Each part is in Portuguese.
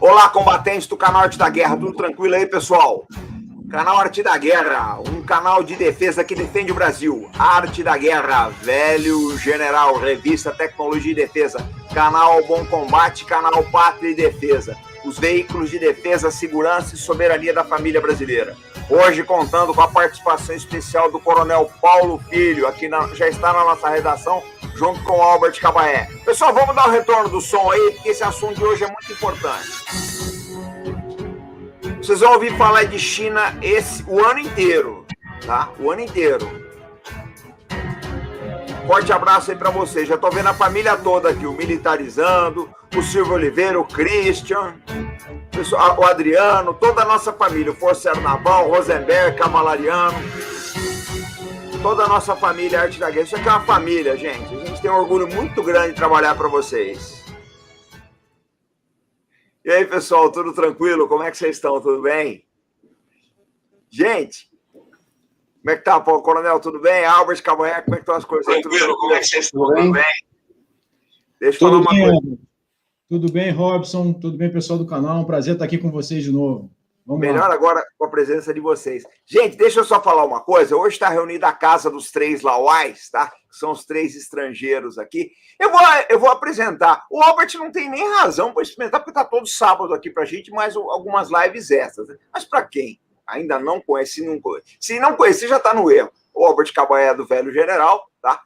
Olá, combatentes do canal Arte da Guerra, tudo tranquilo aí, pessoal? Canal Arte da Guerra, um canal de defesa que defende o Brasil. Arte da Guerra, Velho General, revista Tecnologia e Defesa, canal Bom Combate, canal Pátria e Defesa. Os veículos de defesa, segurança e soberania da família brasileira. Hoje contando com a participação especial do Coronel Paulo Filho, aqui já está na nossa redação, junto com o Albert Cabaé. Pessoal, vamos dar o retorno do som aí, porque esse assunto de hoje é muito importante. Vocês vão ouvir falar de China o ano inteiro, tá? O ano inteiro. Forte abraço aí para vocês. Já tô vendo a família toda aqui, o Militarizando, o Silvio Oliveira, o Christian, o Adriano, toda a nossa família, o Força Naval, o Rosenberg, Camalariano, toda a nossa família Arte da Guerra. Isso aqui é uma família, gente. A gente tem um orgulho muito grande de trabalhar para vocês. E aí, pessoal, tudo tranquilo? Como é que vocês estão? Tudo bem? Gente, como é que tá, Paulo Coronel? Tudo bem? Albert Cabanhé, como é que estão as coisas? Tranquilo, como é que vocês estão? Tudo bem? Deixa eu falar uma coisa. Tudo bem, Robson? Tudo bem, pessoal do canal? Um prazer estar aqui com vocês de novo. Vamos Melhor lá. Agora com a presença de vocês. Gente, deixa eu só falar uma coisa. Hoje está reunida a casa dos 3 Lauais, tá? São os 3 estrangeiros aqui. Eu vou apresentar. O Albert não tem nem razão para experimentar, porque está todo sábado aqui para a gente, mais algumas lives extras. Mas para quem ainda não conhece, se não conhecer, já está no erro. O Albert Cabaé do Velho General, tá?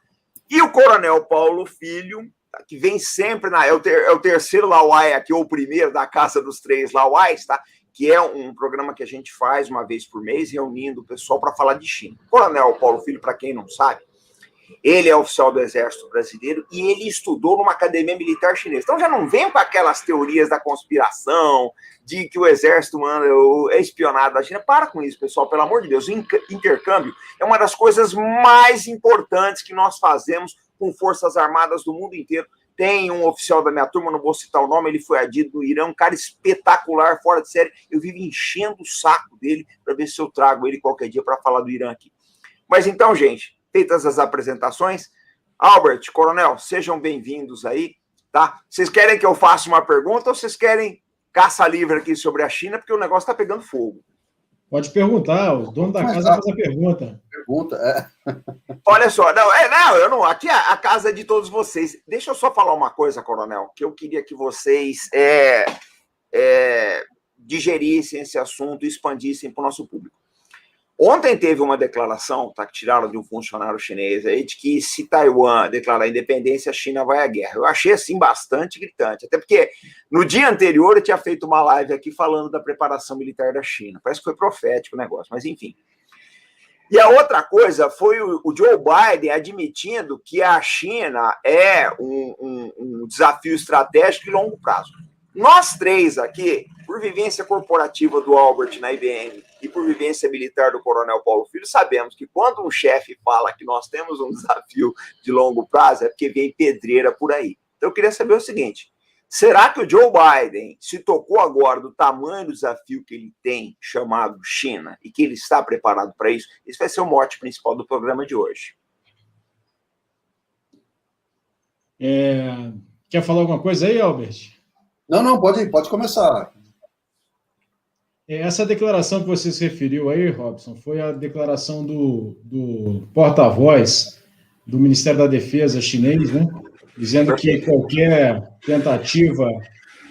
E o Coronel Paulo Filho, tá? Que vem sempre é o terceiro Lauai aqui, ou o primeiro da casa dos 3 Lauais, tá? Que é um programa que a gente faz uma vez por mês, reunindo o pessoal para falar de China. O Coronel Paulo Filho, para quem não sabe, ele é oficial do Exército Brasileiro e ele estudou numa academia militar chinesa. Então já não vem com aquelas teorias da conspiração, de que o Exército é espionado da China. Para com isso, pessoal, pelo amor de Deus. O intercâmbio é uma das coisas mais importantes que nós fazemos com forças armadas do mundo inteiro. Tem um oficial da minha turma, não vou citar o nome, ele foi adido no Irã, um cara espetacular, fora de série. Eu vivo enchendo o saco dele para ver se eu trago ele qualquer dia para falar do Irã aqui. Mas então, gente, feitas as apresentações, Albert, Coronel, sejam bem-vindos aí, tá? Vocês querem que eu faça uma pergunta ou vocês querem caça livre aqui sobre a China, porque o negócio está pegando fogo? Pode perguntar, o dono da casa faz a pergunta. Olha só, eu não. Aqui a casa é de todos vocês. Deixa eu só falar uma coisa, Coronel, que eu queria que vocês digerissem esse assunto e expandissem para o nosso público. Ontem teve uma declaração, tá, que tiraram de um funcionário chinês aí, de que se Taiwan declarar a independência, a China vai à guerra. Eu achei, assim, bastante gritante. Até porque no dia anterior eu tinha feito uma live aqui falando da preparação militar da China. Parece que foi profético o negócio, mas enfim. E a outra coisa foi o Joe Biden admitindo que a China é um desafio estratégico de longo prazo. Nós 3 aqui, por vivência corporativa do Albert na IBM e por vivência militar do Coronel Paulo Filho, sabemos que quando um chefe fala que nós temos um desafio de longo prazo, é porque vem pedreira por aí. Então eu queria saber o seguinte, será que o Joe Biden se tocou agora do tamanho do desafio que ele tem, chamado China, e que ele está preparado para isso? Esse vai ser o mote principal do programa de hoje. Quer falar alguma coisa aí, Albert? Não, pode começar. Essa declaração que você se referiu aí, Robson, foi a declaração do porta-voz do Ministério da Defesa chinês, né? Dizendo que qualquer tentativa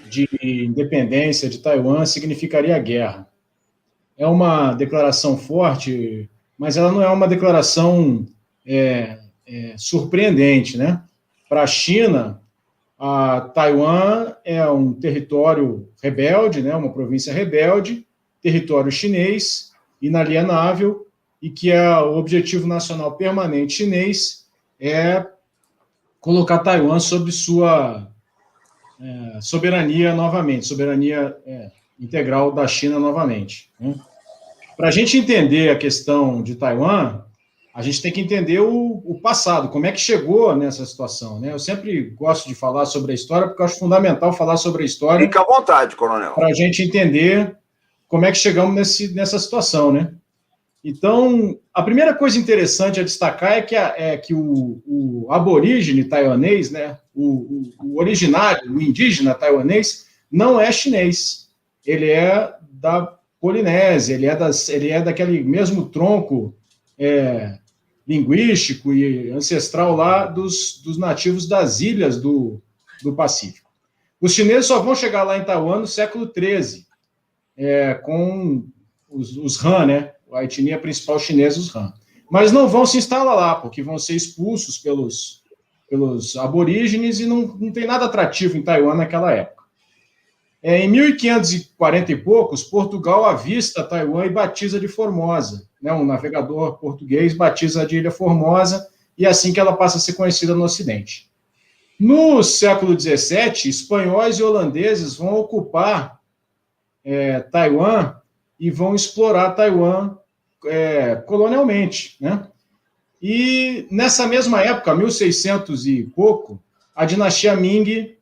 de independência de Taiwan significaria guerra. É uma declaração forte, mas ela não é uma declaração surpreendente, né? Para a China, a Taiwan é um território rebelde, né? Uma província rebelde, território chinês, inalienável, e que o objetivo nacional permanente chinês é colocar Taiwan sob sua soberania novamente, soberania integral da China novamente. Né? Para a gente entender a questão de Taiwan, a gente tem que entender o passado, como é que chegou nessa situação. Né? Eu sempre gosto de falar sobre a história, porque eu acho fundamental falar sobre a história. Fica à vontade, Coronel. Para a gente entender como é que chegamos nessa situação, né? Então, a primeira coisa interessante a destacar é que o aborígene taiwanês, né, o originário, o indígena taiwanês, não é chinês. Ele é da Polinésia, ele é daquele mesmo tronco linguístico e ancestral lá dos nativos das ilhas do Pacífico. Os chineses só vão chegar lá em Taiwan no século XIII, com os Han, né? A etnia principal chinesa, os Han. Mas não vão se instalar lá, porque vão ser expulsos pelos aborígenes e não tem nada atrativo em Taiwan naquela época. Em 1540 e poucos, Portugal avista Taiwan e batiza de Formosa. Né? Um navegador português batiza de Ilha Formosa e é assim que ela passa a ser conhecida no Ocidente. No século XVII, espanhóis e holandeses vão ocupar Taiwan e vão explorar Taiwan colonialmente, né? E nessa mesma época, 1600 e pouco, a dinastia Ming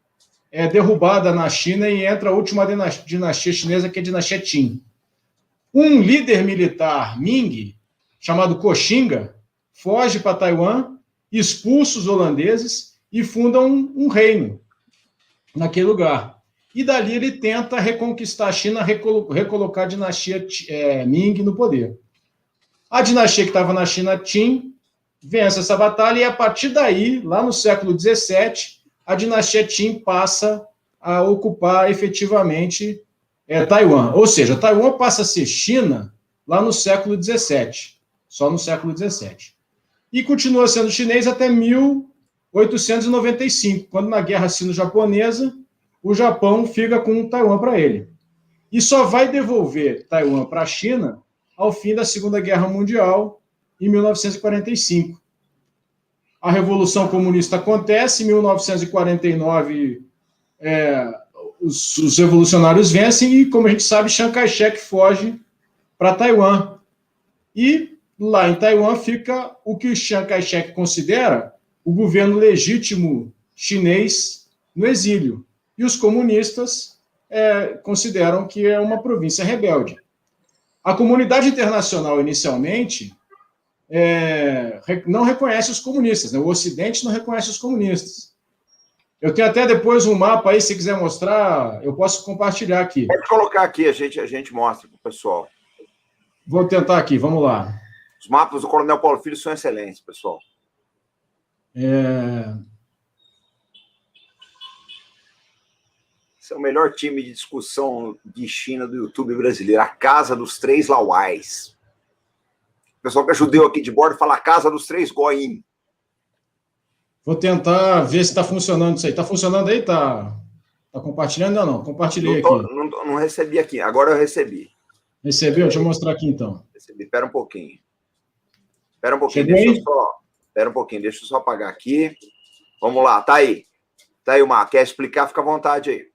é derrubada na China e entra a última dinastia chinesa, que é a dinastia Qin. Um líder militar Ming, chamado Koxinga, foge para Taiwan, expulsa os holandeses e funda um reino naquele lugar. E dali ele tenta reconquistar a China, recolocar a dinastia Ming no poder. A dinastia que estava na China, Qin, vence essa batalha e, a partir daí, lá no século XVII, a dinastia Qin passa a ocupar efetivamente Taiwan. Ou seja, Taiwan passa a ser China lá no século XVII, só no século XVII. E continua sendo chinês até 1895, quando na Guerra Sino-Japonesa, o Japão fica com Taiwan para ele. E só vai devolver Taiwan para a China ao fim da Segunda Guerra Mundial, em 1945. A Revolução Comunista acontece, em 1949 os revolucionários vencem e, como a gente sabe, Chiang Kai-shek foge para Taiwan. E lá em Taiwan fica o que o Chiang Kai-shek considera o governo legítimo chinês no exílio. E os comunistas consideram que é uma província rebelde. A comunidade internacional, inicialmente, não reconhece os comunistas, né? O Ocidente não reconhece os comunistas. Eu tenho até depois um mapa aí, se quiser mostrar, eu posso compartilhar aqui. Pode colocar aqui, a gente mostra para o pessoal. Vou tentar aqui, vamos lá. Os mapas do Coronel Paulo Filho são excelentes, pessoal. Esse é o melhor time de discussão de China do YouTube brasileiro, a Casa dos Três Lauais. O pessoal que é judeu aqui de bordo fala a Casa dos Três Goim. Vou tentar ver se está funcionando isso aí. Está funcionando aí? Está compartilhando ou não? Compartilhei aqui. Não recebi aqui, agora eu recebi. Recebeu? Deixa eu mostrar aqui, então. Recebi, espera um pouquinho. Espera um pouquinho, deixa eu só apagar aqui. Vamos lá, tá aí. Tá aí, Mar. Quer explicar? Fica à vontade aí.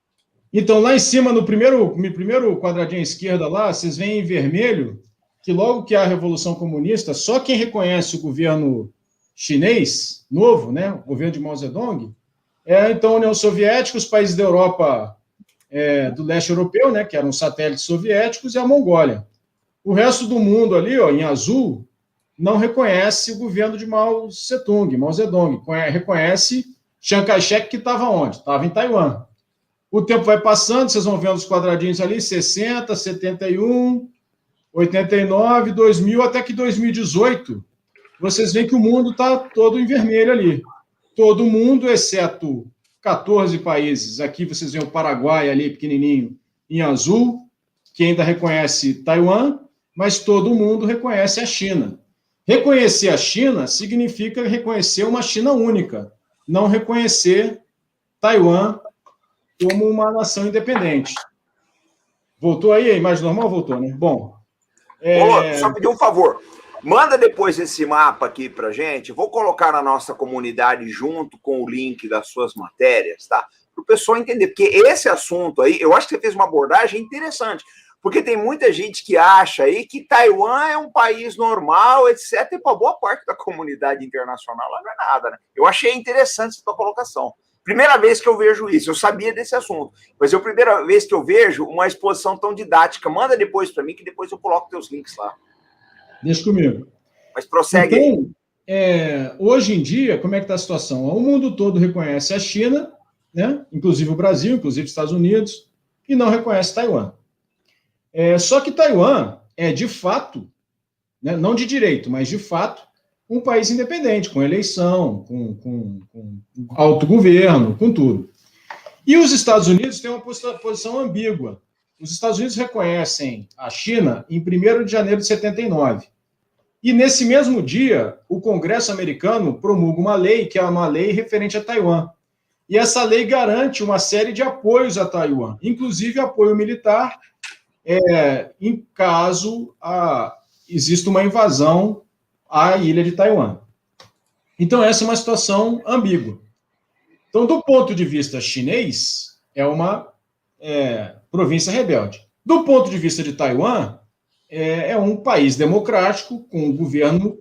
Então, lá em cima, no primeiro quadradinho à esquerda lá, vocês veem em vermelho que logo que há a Revolução Comunista, só quem reconhece o governo chinês, novo, né, o governo de Mao Zedong, então a União Soviética, os países da Europa do leste europeu, né, que eram satélites soviéticos, e a Mongólia. O resto do mundo ali, ó, em azul, não reconhece o governo de Mao Zedong, reconhece Chiang Kai-shek, que estava onde? Estava em Taiwan. O tempo vai passando, vocês vão vendo os quadradinhos ali, 60, 71, 89, 2000, até que 2018, vocês veem que o mundo está todo em vermelho ali. Todo mundo, exceto 14 países. Aqui vocês veem o Paraguai ali, pequenininho, em azul, que ainda reconhece Taiwan, mas todo mundo reconhece a China. Reconhecer a China significa reconhecer uma China única, não reconhecer Taiwan como uma nação independente. Voltou aí? A imagem normal voltou, né? Bom. Só pedir um favor. Manda depois esse mapa aqui pra gente. Vou colocar na nossa comunidade junto com o link das suas matérias, tá? Para o pessoal entender. Porque esse assunto aí, eu acho que você fez uma abordagem interessante. Porque tem muita gente que acha aí que Taiwan é um país normal, etc. E para boa parte da comunidade internacional lá não é nada, né? Eu achei interessante essa tua colocação. Primeira vez que eu vejo isso, eu sabia desse assunto, mas é a primeira vez que eu vejo uma exposição tão didática. Manda depois para mim, que depois eu coloco teus links lá. Deixa comigo. Mas prossegue. Então, hoje em dia, como é que está a situação? O mundo todo reconhece a China, né? Inclusive o Brasil, inclusive os Estados Unidos. e não reconhece Taiwan. Só que Taiwan é, de fato, né, não de direito, mas de fato, um país independente, com eleição, com autogoverno, com tudo. E os Estados Unidos têm uma posição ambígua. Os Estados Unidos reconhecem a China em 1º de janeiro de 79. E, nesse mesmo dia, o Congresso americano promulga uma lei, que é uma lei referente a Taiwan. E essa lei garante uma série de apoios a Taiwan, inclusive apoio militar, em caso exista uma invasão à ilha de Taiwan. Então, essa é uma situação ambígua. Então, do ponto de vista chinês, é uma província rebelde. Do ponto de vista de Taiwan, é um país democrático com um governo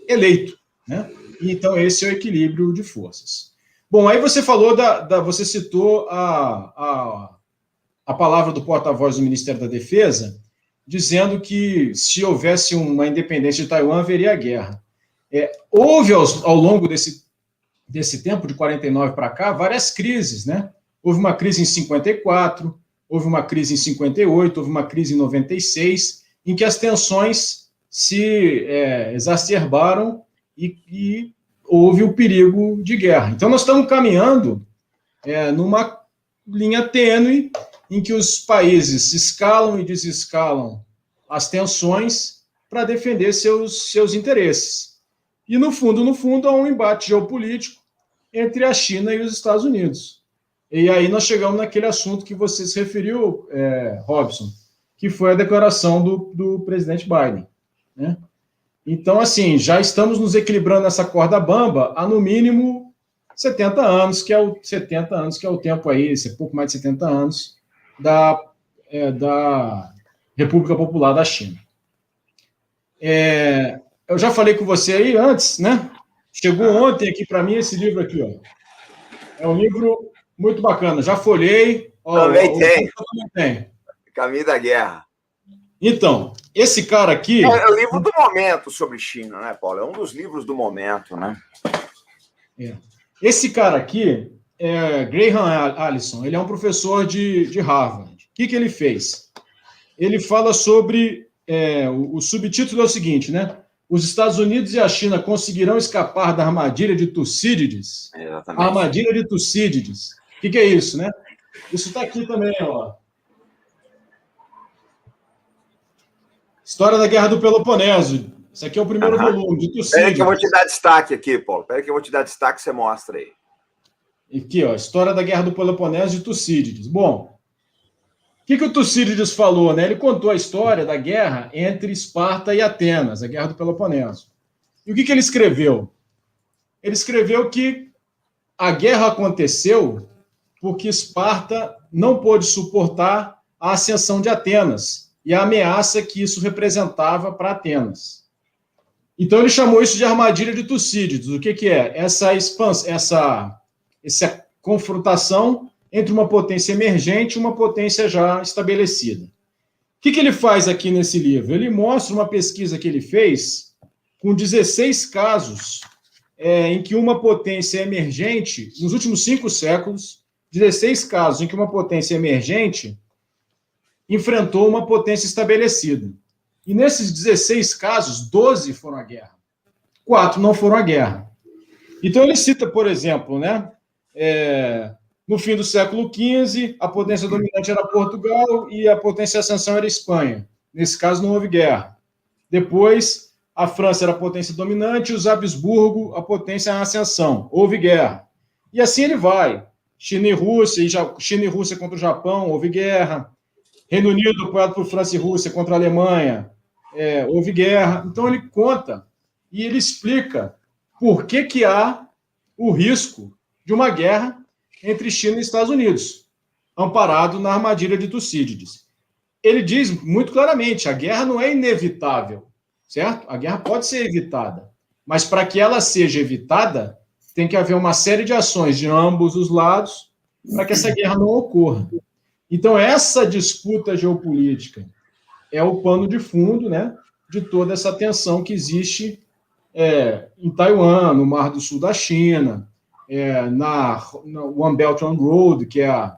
eleito, né? Então, esse é o equilíbrio de forças. Bom, aí você falou você citou a palavra do porta-voz do Ministério da Defesa, dizendo que se houvesse uma independência de Taiwan, haveria guerra. Houve, ao longo desse tempo, de 49 para cá, várias crises, né? Houve uma crise em 54, houve uma crise em 58, houve uma crise em 96, em que as tensões se exacerbaram e houve o perigo de guerra. Então, nós estamos caminhando numa linha tênue em que os países escalam e desescalam as tensões para defender seus interesses. E, no fundo, há um embate geopolítico entre a China e os Estados Unidos. E aí nós chegamos naquele assunto que você se referiu, Robson, que foi a declaração do presidente Biden, né? Então, assim, já estamos nos equilibrando nessa corda bamba há, no mínimo, 70 anos, que é o tempo aí, pouco mais de 70 anos, da República Popular da China. Eu já falei com você aí antes, né? Chegou ontem aqui para mim esse livro aqui, ó. É um livro muito bacana, já folhei. Também tem. Caminho da Guerra. Então, esse cara aqui... É o livro do momento sobre China, né, Paulo? É um dos livros do momento, né? Esse cara aqui é Graham Allison, ele é um professor de Harvard. O que ele fez? Ele fala sobre... o subtítulo é o seguinte, né? Os Estados Unidos e a China conseguirão escapar da armadilha de Tucídides? Exatamente. A armadilha de Tucídides. O que é isso, né? Isso está aqui também, ó. História da Guerra do Peloponeso. Esse aqui é o primeiro volume, de Tucídides. Espera que eu vou te dar destaque aqui, Paulo. Espera que eu vou te dar destaque, você mostra aí. Aqui, ó, História da Guerra do Peloponeso de Tucídides. Bom, o que o Tucídides falou, né? Ele contou a história da guerra entre Esparta e Atenas, a Guerra do Peloponeso. E o que ele escreveu? Ele escreveu que a guerra aconteceu porque Esparta não pôde suportar a ascensão de Atenas e a ameaça que isso representava para Atenas. Então ele chamou isso de armadilha de Tucídides. O que é? Essa confrontação entre uma potência emergente e uma potência já estabelecida. O que ele faz aqui nesse livro? Ele mostra uma pesquisa que ele fez com 16 casos em que uma potência emergente, nos últimos 5 séculos, 16 casos em que uma potência emergente enfrentou uma potência estabelecida. E nesses 16 casos, 12 foram à guerra. 4 não foram à guerra. Então ele cita, por exemplo, né, no fim do século XV, a potência dominante era Portugal e a potência de ascensão era Espanha. Nesse caso, não houve guerra. Depois, a França era a potência dominante e os Habsburgo, a potência em ascensão. Houve guerra. E assim ele vai. China e Rússia contra o Japão, houve guerra. Reino Unido, apoiado por França e Rússia contra a Alemanha, houve guerra. Então ele conta e ele explica por que há o risco de uma guerra entre China e Estados Unidos, amparado na armadilha de Tucídides. Ele diz muito claramente, a guerra não é inevitável, certo? A guerra pode ser evitada, mas para que ela seja evitada, tem que haver uma série de ações de ambos os lados para que essa guerra não ocorra. Então, essa disputa geopolítica é o pano de fundo, né, de toda essa tensão que existe em Taiwan, no Mar do Sul da China, na One Belt One Road, que é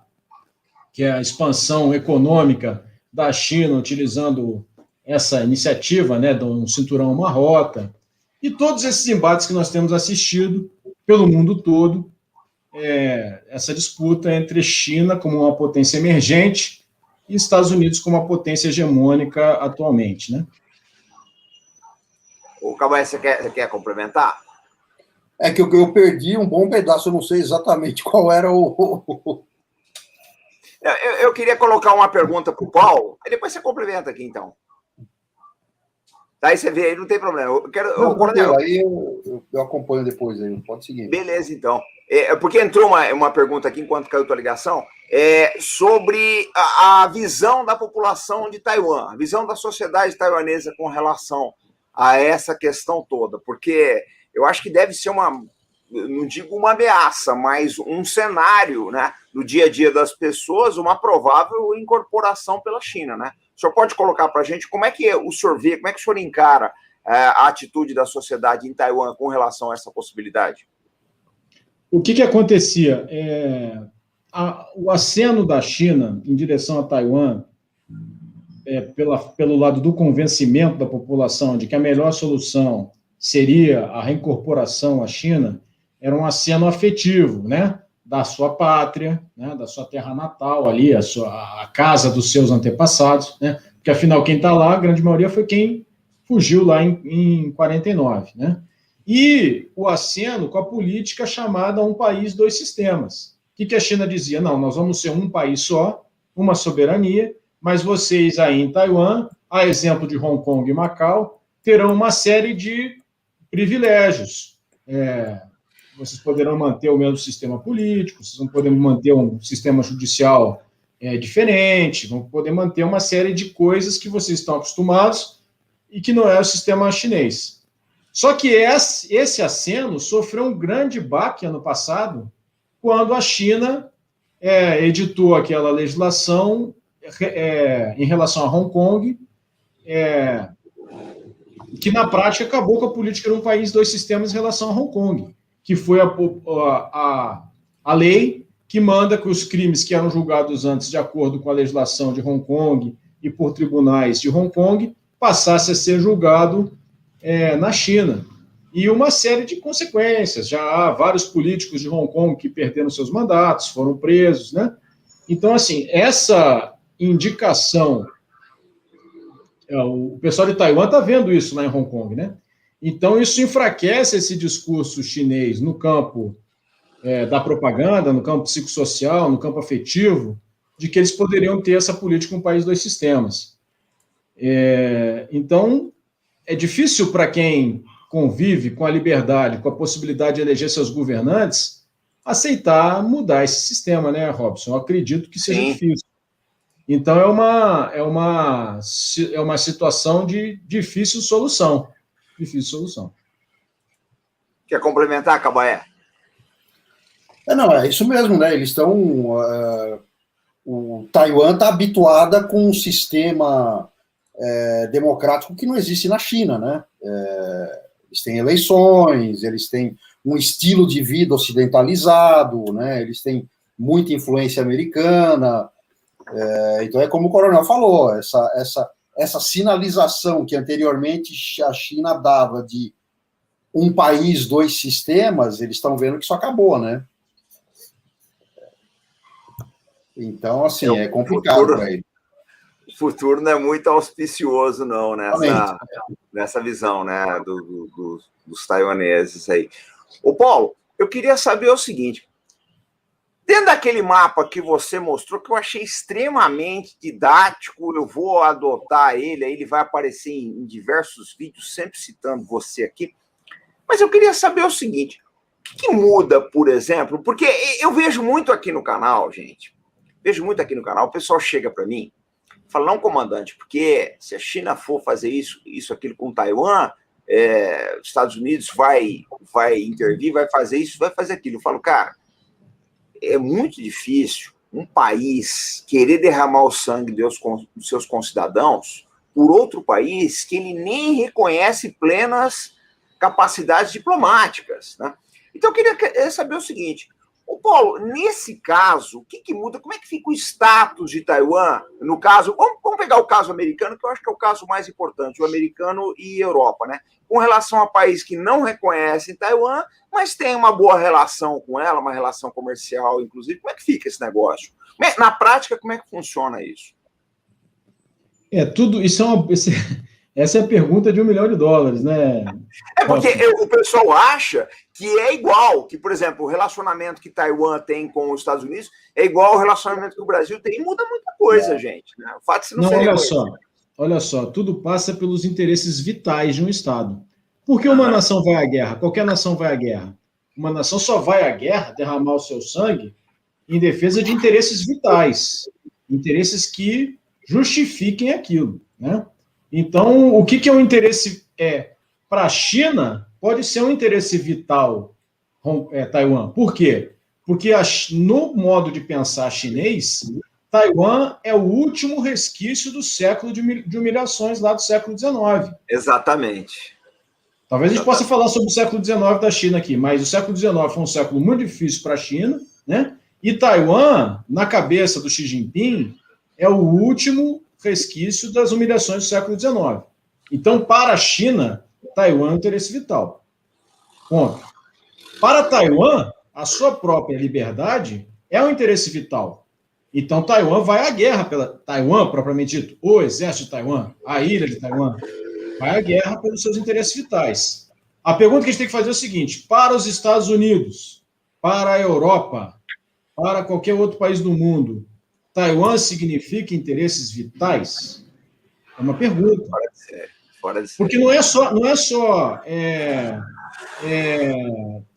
que é a expansão econômica da China, utilizando essa iniciativa, né, de um cinturão, uma rota, e todos esses embates que nós temos assistido pelo mundo todo, essa disputa entre China como uma potência emergente e Estados Unidos como uma potência hegemônica atualmente, né? O Cabanha, você quer complementar? É que eu perdi um bom pedaço, eu não sei exatamente qual era o... Eu queria colocar uma pergunta para o Paulo, aí depois você complementa aqui, então. Daí você vê aí, não tem problema. Coronel, aí eu acompanho depois aí, pode seguir. Beleza, então. Porque entrou uma pergunta aqui, enquanto caiu a tua ligação, sobre a visão da população de Taiwan, a visão da sociedade taiwanesa com relação a essa questão toda, porque eu acho que deve ser não digo uma ameaça, mas um cenário, né, no dia a dia das pessoas, uma provável incorporação pela China, né? O senhor pode colocar para a gente como é que o senhor vê, como é que o senhor encara a atitude da sociedade em Taiwan com relação a essa possibilidade? O que acontecia? O aceno da China em direção a Taiwan, pelo lado do convencimento da população de que a melhor solução seria a reincorporação à China, era um aceno afetivo, né, da sua pátria, né, da sua terra natal ali, a casa dos seus antepassados, né, porque afinal quem está lá, a grande maioria foi quem fugiu lá em 49, né, e o aceno com a política chamada um país, dois sistemas. O que a China dizia? Não, nós vamos ser um país só, uma soberania, mas vocês aí em Taiwan, a exemplo de Hong Kong e Macau, terão uma série de privilégios. Vocês poderão manter o mesmo sistema político, vocês vão poder manter um sistema judicial diferente, vão poder manter uma série de coisas que vocês estão acostumados e que não é o sistema chinês. Só que esse aceno sofreu um grande baque ano passado, quando a China editou aquela legislação em relação a Hong Kong, que na prática acabou com a política de um país, dois sistemas em relação a Hong Kong, que foi a lei que manda que os crimes que eram julgados antes de acordo com a legislação de Hong Kong e por tribunais de Hong Kong passasse a ser julgado na China. E uma série de consequências. Já há vários políticos de Hong Kong que perderam seus mandatos, foram presos, né? Então, assim, essa indicação, o pessoal de Taiwan está vendo isso lá em Hong Kong, né? Então, isso enfraquece esse discurso chinês no campo da propaganda, no campo psicossocial, no campo afetivo, de que eles poderiam ter essa política um país, dois sistemas. Então, é difícil para quem convive com a liberdade, com a possibilidade de eleger seus governantes, aceitar mudar esse sistema, né, Robson? Eu acredito que seja difícil. Então, é uma situação de difícil solução. Difícil solução. Quer complementar, Cabaé? Não, é isso mesmo, né? Eles estão... o Taiwan está habituada com um sistema democrático que não existe na China, né? Eles têm eleições, eles têm um estilo de vida ocidentalizado, né? Eles têm muita influência americana. Então, é como o Coronel falou, essa sinalização que anteriormente a China dava de um país, dois sistemas, eles estão vendo que isso acabou, né? Então, assim, é complicado para ele. O futuro não é muito auspicioso, não, nessa visão, né, dos taiwaneses aí. Ô, Paulo, eu queria saber o seguinte, dentro daquele mapa que você mostrou, que eu achei extremamente didático, eu vou adotar ele, aí ele vai aparecer em diversos vídeos, sempre citando você aqui, mas eu queria saber o seguinte, o que muda, por exemplo, porque eu vejo muito aqui no canal, gente, o pessoal chega para mim, fala, não, comandante, porque se a China for fazer isso, aquilo com Taiwan, os Estados Unidos vai intervir, vai fazer isso, vai fazer aquilo. Eu falo, cara, é muito difícil um país querer derramar o sangue dos seus concidadãos por outro país que ele nem reconhece plenas capacidades diplomáticas, né? Então, eu queria saber o seguinte, Ô, Paulo, nesse caso, o que muda? Como é que fica o status de Taiwan? No caso, vamos pegar o caso americano, que eu acho que é o caso mais importante, o americano e Europa, né? Com relação a país que não reconhecem Taiwan, mas tem uma boa relação com ela, uma relação comercial, inclusive. Como é que fica esse negócio? Na prática, como é que funciona isso? Tudo isso essa é a pergunta de $1 milhão, né? É porque o pessoal acha que é igual, que, por exemplo, o relacionamento que Taiwan tem com os Estados Unidos é igual ao relacionamento que o Brasil tem, e muda muita coisa, gente. Né? O fato de não ser olha só, tudo passa pelos interesses vitais de um Estado. Por que uma nação vai à guerra? Qualquer nação vai à guerra. Uma nação só vai à guerra, derramar o seu sangue, em defesa de interesses vitais, interesses que justifiquem aquilo, né? Então, o que é um interesse para a China? Pode ser um interesse vital, Taiwan. Por quê? Porque no modo de pensar chinês, Taiwan é o último resquício do século de humilhações lá do século XIX. Exatamente. Talvez a gente possa falar sobre o século XIX da China aqui, mas o século XIX foi um século muito difícil para a China, né? E Taiwan, na cabeça do Xi Jinping, é o último resquício das humilhações do século XIX. Então, para a China, Taiwan é um interesse vital. Ponto. Para Taiwan, a sua própria liberdade é um interesse vital. Então, Taiwan vai à guerra pela Taiwan, propriamente dito, o exército de Taiwan, a ilha de Taiwan, vai à guerra pelos seus interesses vitais. A pergunta que a gente tem que fazer é o seguinte: para os Estados Unidos, para a Europa, para qualquer outro país do mundo, Taiwan significa interesses vitais? É uma pergunta. Fora de série. Porque não é só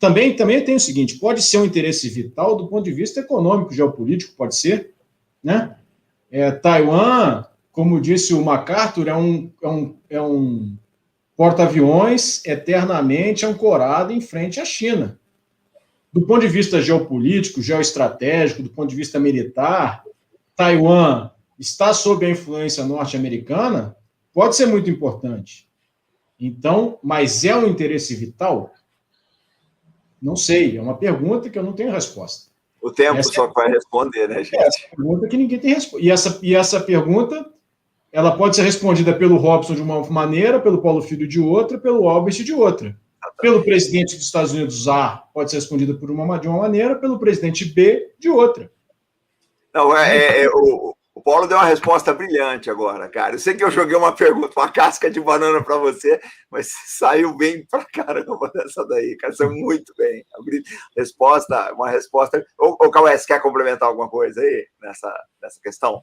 também tem o seguinte: pode ser um interesse vital do ponto de vista econômico, geopolítico, pode ser, né? Taiwan, como disse o MacArthur, é um porta-aviões eternamente ancorado em frente à China. Do ponto de vista geopolítico, geoestratégico, do ponto de vista militar, Taiwan está sob a influência norte-americana, pode ser muito importante. Então, mas é um interesse vital? Não sei, é uma pergunta que eu não tenho resposta. O tempo só vai responder, né, gente? É uma pergunta que ninguém tem resposta. E essa pergunta, ela pode ser respondida pelo Robson de uma maneira, pelo Paulo Filho de outra, pelo Albert de outra. Pelo presidente dos Estados Unidos A, pode ser respondida de uma maneira, pelo presidente B, de outra. Não, o Paulo deu uma resposta brilhante agora, cara. Eu sei que eu joguei uma pergunta, uma casca de banana para você, mas saiu bem pra caramba dessa daí, cara. Saiu muito bem. Uma resposta. Ô, Cauê, você quer complementar alguma coisa aí nessa questão?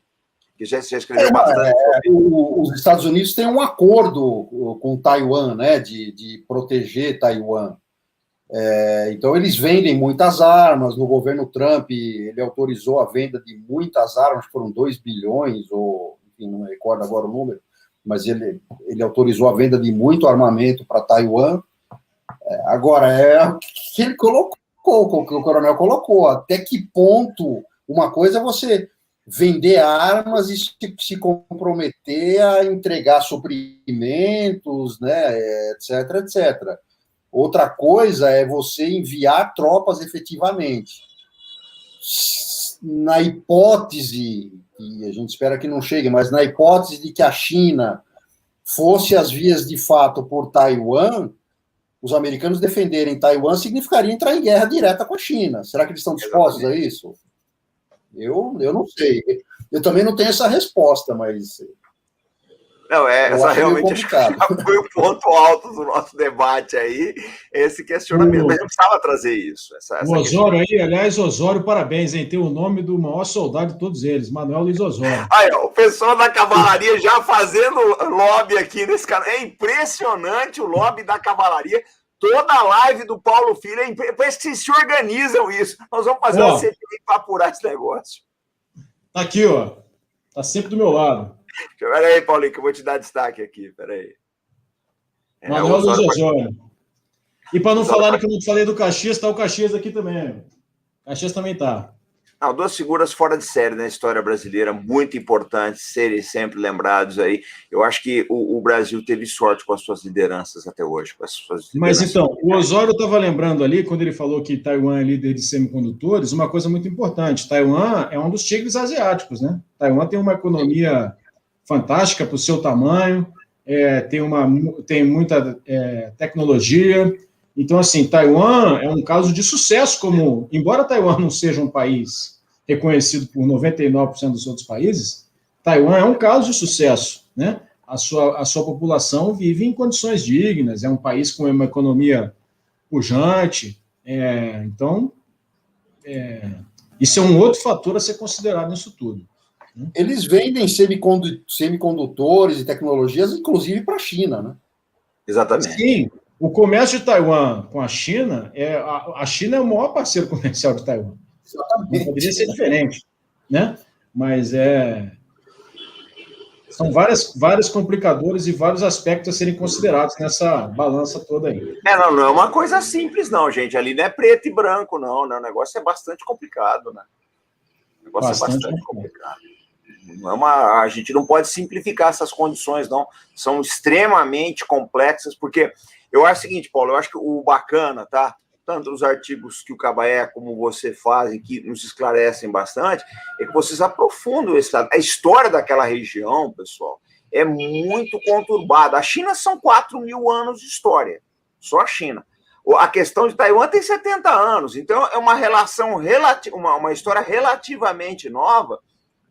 Que já escreveu bastante. Os Estados Unidos têm um acordo com Taiwan, né, de proteger Taiwan. Então, eles vendem muitas armas. No governo Trump, ele autorizou a venda de muitas armas, foram 2 bilhões, ou enfim, não me recordo agora o número, mas ele autorizou a venda de muito armamento para Taiwan. Agora, é o que ele colocou, o que o coronel colocou. Até que ponto uma coisa é você vender armas e se comprometer a entregar suprimentos, né, etc, etc. Outra coisa é você enviar tropas efetivamente. Na hipótese, e a gente espera que não chegue, mas na hipótese de que a China fosse às vias de fato por Taiwan, os americanos defenderem Taiwan significaria entrar em guerra direta com a China. Será que eles estão dispostos a isso? Eu não sei. Eu também não tenho essa resposta, mas... Não, essa realmente acho que já foi o ponto alto do nosso debate aí, esse questionamento. Mas eu precisava trazer isso. O Osório aí, aliás, Osório, parabéns, hein? Tem o nome do maior soldado de todos eles, Manuel Luiz Osório. Aí, ó, o pessoal da cavalaria já fazendo lobby aqui nesse canal. É impressionante o lobby da cavalaria. Toda a live do Paulo Filho, parece que se organizam isso. Nós vamos fazer uma CPI para apurar esse negócio. Tá aqui, ó. Tá sempre do meu lado. Espera aí, Paulinho, que eu vou te dar destaque aqui. Espera aí. Manuel Luiz Osório. E para não falarem que eu não falei do Caxias, tá o Caxias aqui também. Caxias também tá. Não, duas figuras fora de série na história brasileira, muito importantes, serem sempre lembrados aí. Eu acho que o Brasil teve sorte com as suas lideranças até hoje. Com as suas Mas então, o Osório estava lembrando ali, quando ele falou que Taiwan é líder de semicondutores, uma coisa muito importante. Taiwan é um dos tigres asiáticos, né? Taiwan tem uma economia fantástica para o seu tamanho, tem muita tecnologia. Então, assim, Taiwan é um caso de sucesso, embora Taiwan não seja um país reconhecido por 99% dos outros países, Taiwan é um caso de sucesso, né? A sua população vive em condições dignas, é um país com uma economia pujante, então, isso é um outro fator a ser considerado nisso tudo. Né? Eles vendem semicondutores e tecnologias, inclusive para a China, né? Exatamente. Sim. O comércio de Taiwan com a China, a China é o maior parceiro comercial de Taiwan. Exatamente. Não poderia ser diferente, né? Mas são vários complicadores e vários aspectos a serem considerados nessa balança toda aí. Não é uma coisa simples, não, gente. Ali não é preto e branco, não. O negócio é bastante complicado, né? O negócio é bastante complicado. A gente não pode simplificar essas condições, não. São extremamente complexas, porque eu acho o seguinte, Paulo, eu acho que o bacana, tá? Tanto os artigos que o Cabaé como você fazem, que nos esclarecem bastante, é que vocês aprofundam a história daquela região, pessoal, é muito conturbada. A China são 4.000 anos de história, só a China. A questão de Taiwan tem 70 anos, então é uma relação, uma história relativamente nova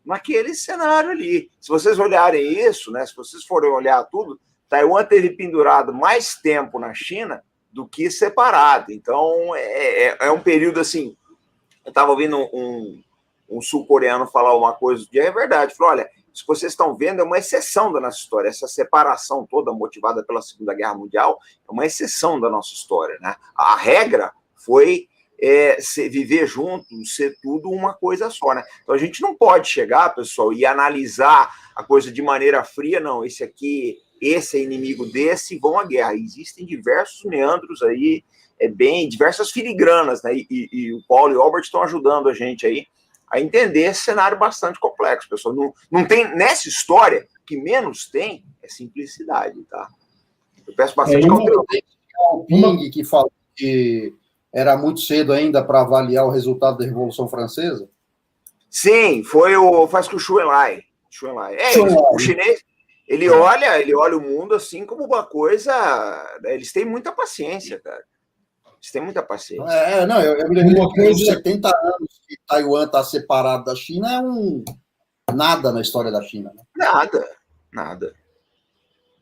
naquele cenário ali. Se vocês olharem isso, né, se vocês forem olhar tudo, Taiwan teve pendurado mais tempo na China do que separado. Então, é um período assim... Eu estava ouvindo um sul-coreano falar uma coisa, e é verdade. Falou, olha, isso que vocês estão vendo é uma exceção da nossa história. Essa separação toda motivada pela Segunda Guerra Mundial é uma exceção da nossa história, né? A regra foi viver junto, ser tudo uma coisa só, né? Então, a gente não pode chegar, pessoal, e analisar a coisa de maneira fria, não, esse é inimigo desse, vão à guerra. Existem diversos meandros aí, diversas filigranas, né? E o Paulo e o Albert estão ajudando a gente aí a entender esse cenário bastante complexo, pessoal. Não tem, nessa história, o que menos tem é simplicidade, tá? Eu peço bastante cautela. O Ping, que falou que era muito cedo ainda para avaliar o resultado da Revolução Francesa? Sim, faz com o Xu Enlai. O chinês, ele olha o mundo assim como uma coisa... Eles têm muita paciência, cara. Eles têm muita paciência. Eu me lembro que os 70 anos que Taiwan está separado da China é nada na história da China. Né? Nada.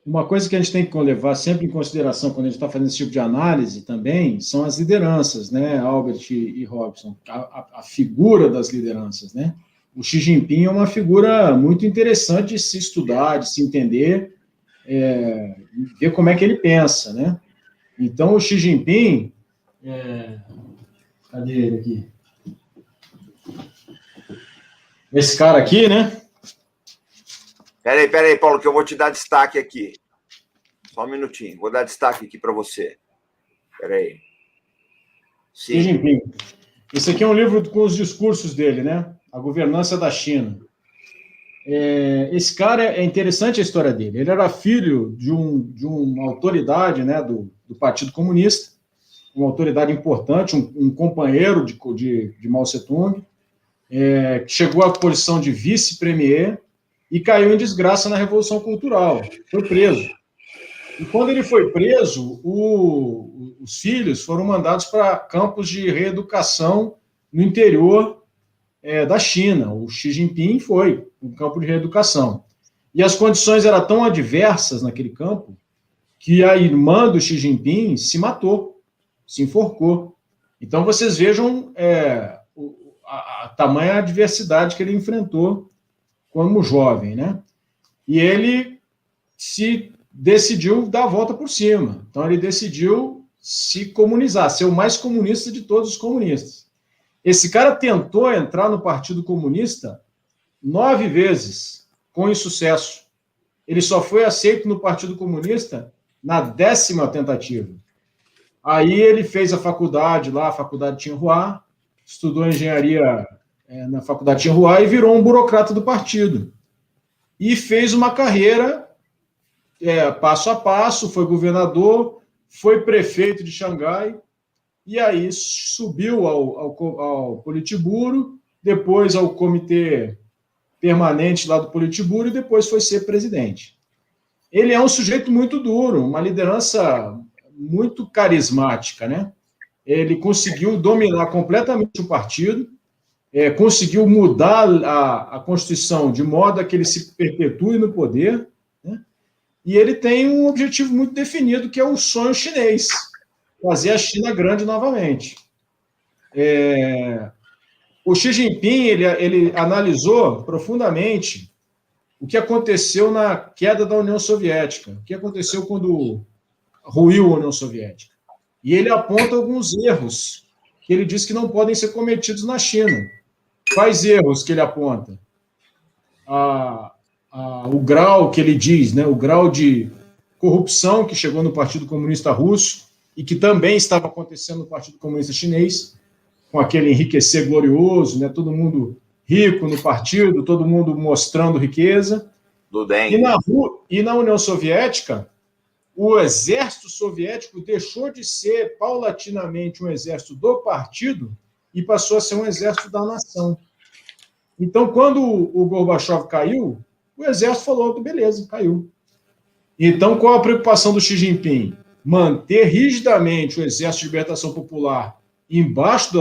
Uma coisa que a gente tem que levar sempre em consideração quando a gente está fazendo esse tipo de análise também são as lideranças, né, Albert e Robson, a figura das lideranças, né? O Xi Jinping é uma figura muito interessante de se estudar, de se entender, ver como é que ele pensa, né? Então, o Xi Jinping... Cadê ele aqui? Esse cara aqui, né? Peraí, Paulo, que eu vou te dar destaque aqui. Só um minutinho. Vou dar destaque aqui para você. Peraí. Xi Jinping. Esse aqui é um livro com os discursos dele, né? A governança da China. Esse cara, é interessante a história dele. Ele era filho de uma autoridade, né, do Partido Comunista, uma autoridade importante, um companheiro de Mao Tse-tung, que chegou à posição de vice-premier e caiu em desgraça na Revolução Cultural. Foi preso. E quando ele foi preso, os filhos foram mandados para campos de reeducação no interior da China. O Xi Jinping foi um campo de reeducação. E as condições eram tão adversas naquele campo que a irmã do Xi Jinping se matou, se enforcou. Então, vocês vejam a tamanha adversidade que ele enfrentou como jovem, né? E ele se decidiu dar a volta por cima. Então, ele decidiu se comunizar, ser o mais comunista de todos os comunistas. Esse cara tentou entrar no Partido Comunista 9 vezes, com insucesso. Ele só foi aceito no Partido Comunista na 10ª tentativa. Aí ele fez a faculdade lá, a faculdade de Tsinghua, estudou engenharia na faculdade de Tsinghua e virou um burocrata do partido. E fez uma carreira passo a passo, foi governador, foi prefeito de Xangai, e aí subiu ao Politburo, depois ao comitê permanente lá do Politburo, e depois foi ser presidente. Ele é um sujeito muito duro, uma liderança muito carismática, né? Ele conseguiu dominar completamente o partido, conseguiu mudar a Constituição de modo a que ele se perpetue no poder, né? E ele tem um objetivo muito definido, que é o sonho chinês, fazer a China grande novamente. O Xi Jinping ele analisou profundamente o que aconteceu na queda da União Soviética, o que aconteceu quando ruiu a União Soviética. E ele aponta alguns erros que ele diz que não podem ser cometidos na China. Quais erros que ele aponta? O grau que ele diz, né, o grau de corrupção que chegou no Partido Comunista Russo e que também estava acontecendo no Partido Comunista Chinês, com aquele enriquecer glorioso, né, todo mundo rico no partido, todo mundo mostrando riqueza. Do Deng. E na União Soviética, o exército soviético deixou de ser paulatinamente um exército do partido e passou a ser um exército da nação. Então, quando o Gorbachev caiu, o exército falou, beleza, caiu. Então, qual a preocupação do Xi Jinping? Manter rigidamente o Exército de Libertação Popular embaixo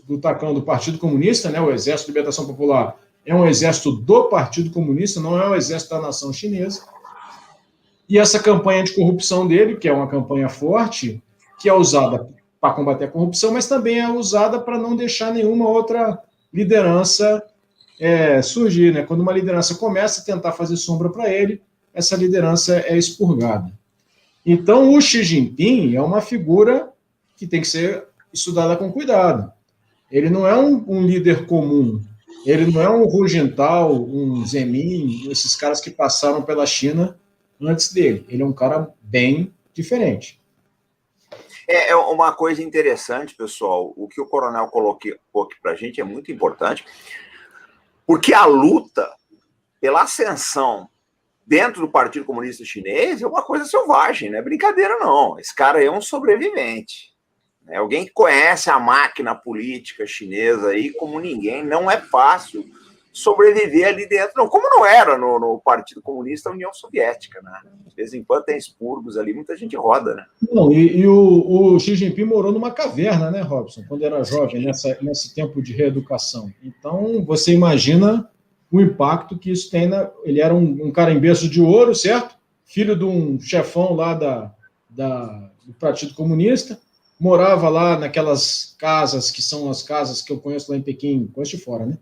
do tacão do Partido Comunista, né? O Exército de Libertação Popular é um exército do Partido Comunista, não é um exército da nação chinesa. E essa campanha de corrupção dele, que é uma campanha forte, que é usada para combater a corrupção, mas também é usada para não deixar nenhuma outra liderança surgir, né? Quando uma liderança começa a tentar fazer sombra para ele, essa liderança é expurgada. Então, o Xi Jinping é uma figura que tem que ser estudada com cuidado. Ele não é um líder comum, ele não é um Hu Jintao, um Zemin, esses caras que passaram pela China antes dele. Ele é um cara bem diferente. É uma coisa interessante, pessoal, o que o coronel colocou aqui para a gente é muito importante, porque a luta pela ascensão dentro do Partido Comunista Chinês é uma coisa selvagem, não é brincadeira não. Esse cara é um sobrevivente. É alguém que conhece a máquina política chinesa aí como ninguém. Não é fácil sobreviver ali dentro, não. Como não era no Partido Comunista da União Soviética, né? De vez em quando tem expurgos ali, muita gente roda, né? Não, e o Xi Jinping morou numa caverna, né, Robson, quando era jovem, nesse tempo de reeducação. Então, você imagina o impacto que isso tem. Ele era um cara em berço de ouro, certo? Filho de um chefão lá do Partido Comunista, morava lá naquelas casas, que são as casas que eu conheço lá em Pequim, conheço de fora, né?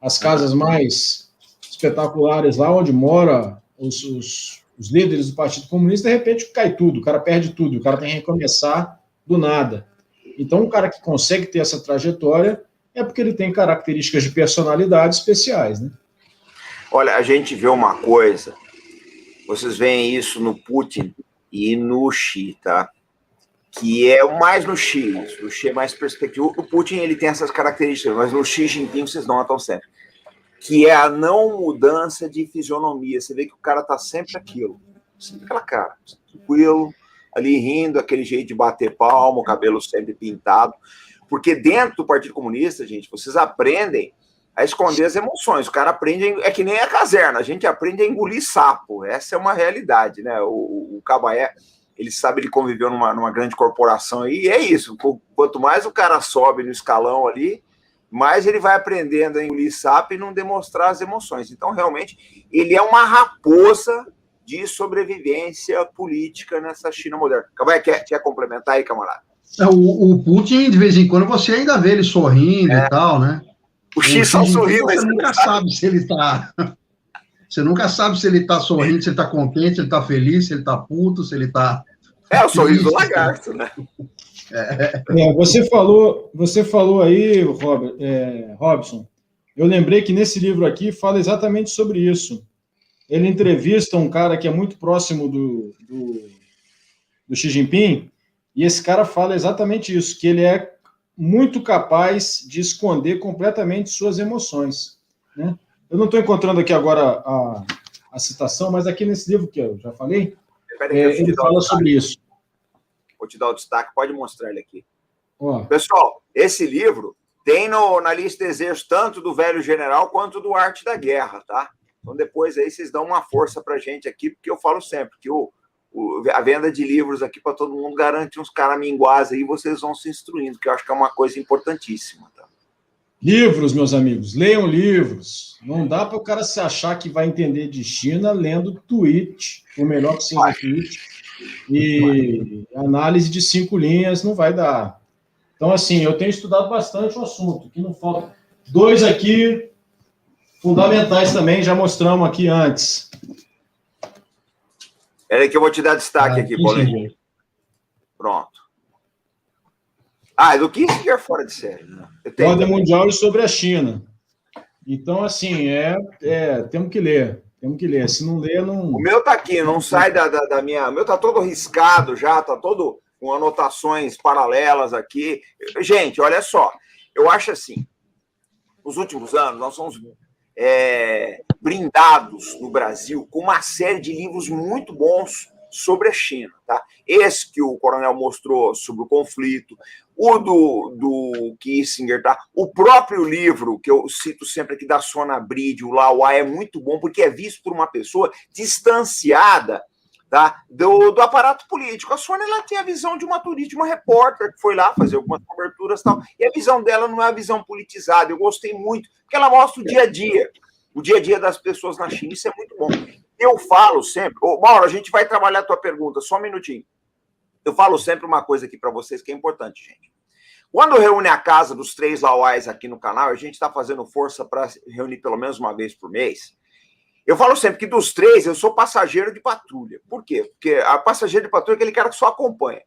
As casas mais espetaculares lá, onde moram os líderes do Partido Comunista, de repente cai tudo, o cara perde tudo, o cara tem que recomeçar do nada. Então, um cara que consegue ter essa trajetória é porque ele tem características de personalidade especiais, né? Olha, a gente vê uma coisa, vocês veem isso no Putin e no Xi, tá? Que é mais no Xi, o Xi é mais perspectiva. O Putin, ele tem essas características, mas no Xi Jinping vocês notam sempre, que é a não mudança de fisionomia. Você vê que o cara tá sempre aquilo, sempre aquela cara, tranquilo, ali rindo, aquele jeito de bater palma, o cabelo sempre pintado, porque dentro do Partido Comunista, gente, vocês aprendem a esconder as emoções. O cara aprende, é que nem a caserna, a gente aprende a engolir sapo. Essa é uma realidade, né? O Cabaé, ele sabe, ele conviveu numa grande corporação aí, e é isso. Quanto mais o cara sobe no escalão ali, mais ele vai aprendendo a engolir sapo e não demonstrar as emoções. Então, realmente, ele é uma raposa de sobrevivência política nessa China moderna. Cabaé, quer complementar aí, camarada? O Putin, de vez em quando, você ainda vê ele sorrindo e tal, né? O Xi só sorrindo. Você nunca sabe se ele está... Você nunca sabe se ele está sorrindo, se ele está contente, se ele está feliz, se ele está puto, se ele está... É o sorriso do lagarto, né? Você falou aí, Robson, eu lembrei que nesse livro aqui fala exatamente sobre isso. Ele entrevista um cara que é muito próximo do Xi Jinping, e esse cara fala exatamente isso, que ele é muito capaz de esconder completamente suas emoções, né? Eu não estou encontrando aqui agora a citação, mas aqui nesse livro que eu já falei, ele fala sobre isso. Vou te dar o destaque, pode mostrar ele aqui. Ó. Pessoal, esse livro tem na lista de desejos tanto do Velho General quanto do Arte da Guerra, tá? Então depois aí vocês dão uma força pra gente aqui, porque eu falo sempre que a venda de livros aqui para todo mundo garante uns caraminguás aí, vocês vão se instruindo, que eu acho que é uma coisa importantíssima, tá? Livros, meus amigos, leiam livros. Não dá para o cara se achar que vai entender de China lendo tweet, o melhor que seja tweet, e análise de 5 linhas não vai dar. Então, assim, eu tenho estudado bastante o assunto, que não falta. 2 aqui, fundamentais também, já mostramos aqui antes. É que eu vou te dar destaque aqui, Paulinho. Pronto. É do Kissinger fora de série. Né? Ordem Mundial e sobre a China. Então, assim, temos que ler. Temos que ler. Se não ler, não... O meu tá aqui, não sai da minha... O meu tá todo riscado já, tá todo com anotações paralelas aqui. Gente, olha só. Eu acho assim, nos últimos anos, nós somos brindados no Brasil com uma série de livros muito bons sobre a China, tá? Esse que o Coronel mostrou sobre o conflito, o do Kissinger, tá? O próprio livro, que eu cito sempre aqui, da Sona Bride, o Lauá, é muito bom, porque é visto por uma pessoa distanciada, tá? do aparato político. A Sônia, ela tem a visão de uma turista, de uma repórter que foi lá fazer algumas coberturas e tal, e a visão dela não é a visão politizada. Eu gostei muito, porque ela mostra o dia a dia das pessoas na China. Isso é muito bom. Eu falo sempre... Mauro, a gente vai trabalhar a tua pergunta, só um minutinho. Eu falo sempre uma coisa aqui para vocês que é importante, gente. Quando reúne a casa dos 3 Lauais aqui no canal, a gente está fazendo força para reunir pelo menos uma vez por mês. Eu falo sempre que dos 3, eu sou passageiro de patrulha. Por quê? Porque a passageiro de patrulha é aquele cara que só acompanha.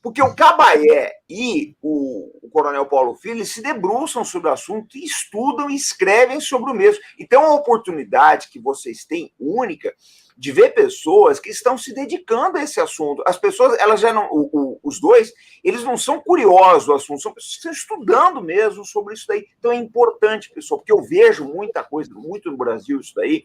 Porque o Cabaé e o Coronel Paulo Filho, eles se debruçam sobre o assunto, e estudam e escrevem sobre o mesmo. Então, é uma oportunidade que vocês têm única de ver pessoas que estão se dedicando a esse assunto. As pessoas, elas já não... os 2, eles não são curiosos do assunto, são pessoas que estão estudando mesmo sobre isso daí. Então, é importante, pessoal, porque eu vejo muita coisa, muito no Brasil isso daí,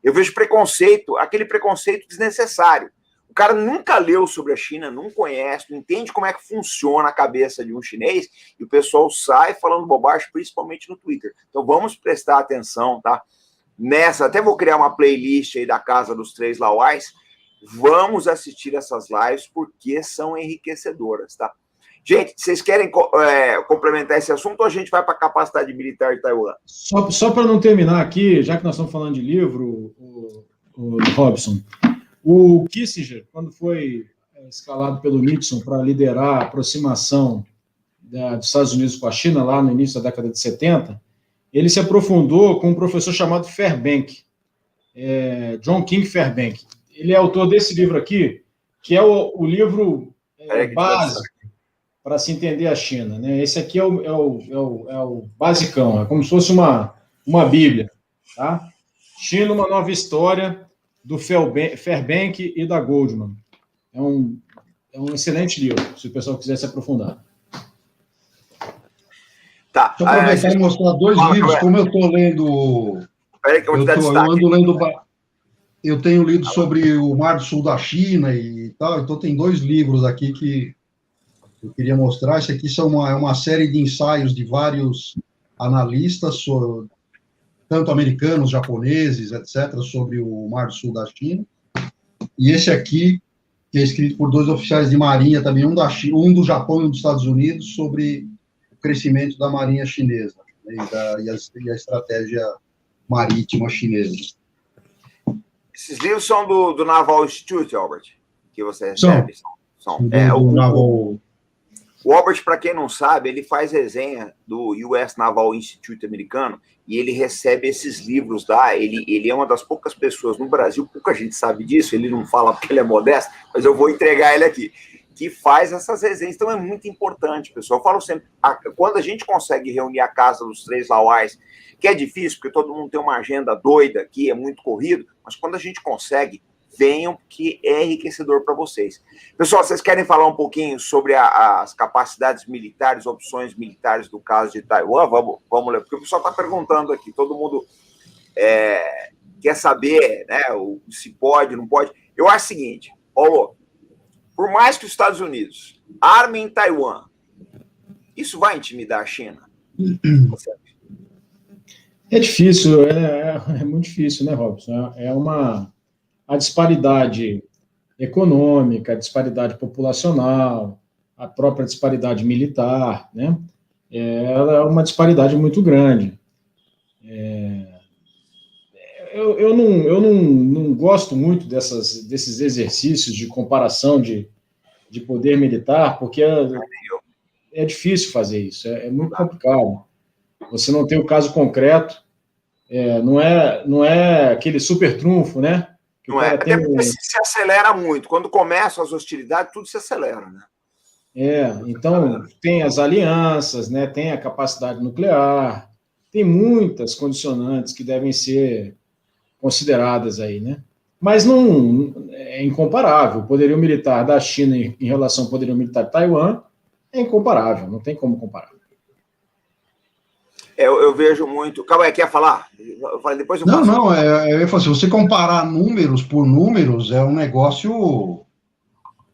eu vejo preconceito, aquele preconceito desnecessário. O cara nunca leu sobre a China, não conhece, não entende como é que funciona a cabeça de um chinês, e o pessoal sai falando bobagem, principalmente no Twitter. Então vamos prestar atenção, tá? Nessa, até vou criar uma playlist aí da Casa dos 3 Lauais. Vamos assistir essas lives porque são enriquecedoras, tá? Gente, vocês querem complementar esse assunto ou a gente vai para a capacidade militar de Taiwan? Só para não terminar aqui, já que nós estamos falando de livro, o Robson, o Kissinger, quando foi escalado pelo Nixon para liderar a aproximação dos Estados Unidos com a China, lá no início da década de 70, ele se aprofundou com um professor chamado Fairbank, John King Fairbank. Ele é autor desse livro aqui, que é o livro básico para se entender a China, né? Esse aqui é o basicão, é como se fosse uma Bíblia, tá? China, uma nova história, do Fairbank e da Goldman. É um excelente livro, se o pessoal quiser se aprofundar. Tá. Deixa eu aproveitar e mostrar 2 livros, como eu estou lendo... Espera que eu vou te dar destaque. Eu ando lendo... Eu tenho lido sobre o Mar do Sul da China e tal, então tem 2 livros aqui que eu queria mostrar. Esse aqui é uma série de ensaios de vários analistas, tanto americanos, japoneses, etc., sobre o Mar do Sul da China. E esse aqui, que é escrito por 2 oficiais de marinha também, um do Japão e um dos Estados Unidos, sobre o crescimento da marinha chinesa, né, e a estratégia marítima chinesa. Esses livros são do Naval Institute, Albert, que você recebe? São. O Albert, para quem não sabe, ele faz resenha do US Naval Institute americano e ele recebe esses livros lá. Ele é uma das poucas pessoas no Brasil, pouca gente sabe disso, ele não fala porque ele é modesto, mas eu vou entregar ele aqui, que faz essas resenhas. Então é muito importante, pessoal. Eu falo sempre, quando a gente consegue reunir a Casa dos 3 Lauais, que é difícil, porque todo mundo tem uma agenda doida aqui, é muito corrido, mas quando a gente consegue, venham, que é enriquecedor para vocês. Pessoal, vocês querem falar um pouquinho sobre as capacidades militares, opções militares do caso de Taiwan? Vamos ler, porque o pessoal está perguntando aqui, todo mundo quer saber, né, se pode, não pode. Eu acho o seguinte, Paulo, por mais que os Estados Unidos armem Taiwan, isso vai intimidar a China? É difícil, é muito difícil, né, Robson? A disparidade econômica, a disparidade populacional, a própria disparidade militar, né? Ela é uma disparidade muito grande. Eu não gosto muito desses exercícios de comparação de poder militar, porque é difícil fazer isso, é muito complicado. Você não tem o caso concreto, não é aquele super trunfo, né? Não é, até porque se acelera muito. Quando começam as hostilidades, tudo se acelera, né? Então tem as alianças, né? Tem a capacidade nuclear, tem muitas condicionantes que devem ser consideradas aí, né? Mas não é incomparável. O poderio militar da China em relação ao poderio militar de Taiwan é incomparável, não tem como comparar. Eu vejo muito... Calma aí, quer falar? Depois eu faço. Não, eu ia falar, se você comparar números por números, é um negócio,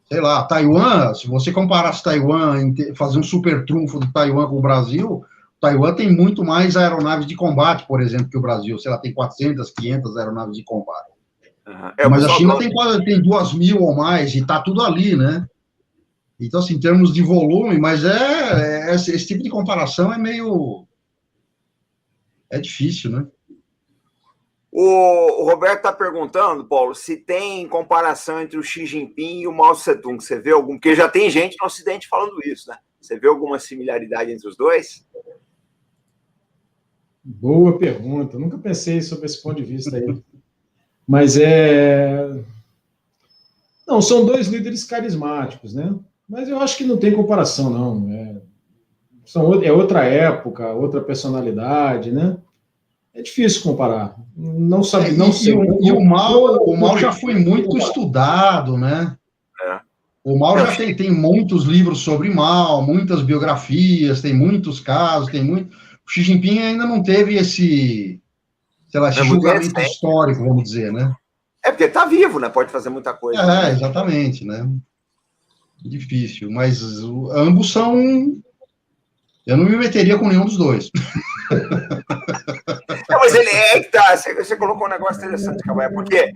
sei lá, Taiwan, se você comparasse Taiwan, fazer um super trunfo de Taiwan com o Brasil, Taiwan tem muito mais aeronaves de combate, por exemplo, que o Brasil, sei lá, tem 400, 500 aeronaves de combate. Mas a China tem 2.000 ou mais, e tá tudo ali, né? Então, assim, em termos de volume, mas esse tipo de comparação é meio... É difícil, né? O Roberto está perguntando, Paulo, se tem comparação entre o Xi Jinping e o Mao Tse-tung. Você vê algum? Porque já tem gente no Ocidente falando isso, né? Você vê alguma similaridade entre os dois? Boa pergunta. Nunca pensei sobre esse ponto de vista aí. Mas não, são dois líderes carismáticos, né? Mas eu acho que não tem comparação, não. É outra época, outra personalidade, né? É difícil comparar. Não sabe, não sei. E o Mao já foi muito estudado, né? O Mao já tem muitos livros sobre Mao, muitas biografias, tem muitos casos, tem muito. O Xi Jinping ainda não teve esse, sei lá, esse julgamento histórico, vamos dizer, né? Porque está vivo, né? Pode fazer muita coisa. Exatamente, né? Difícil, mas ambos são... Eu não me meteria com nenhum dos dois. Mas ele tá. Você colocou um negócio interessante, Cabanha, porque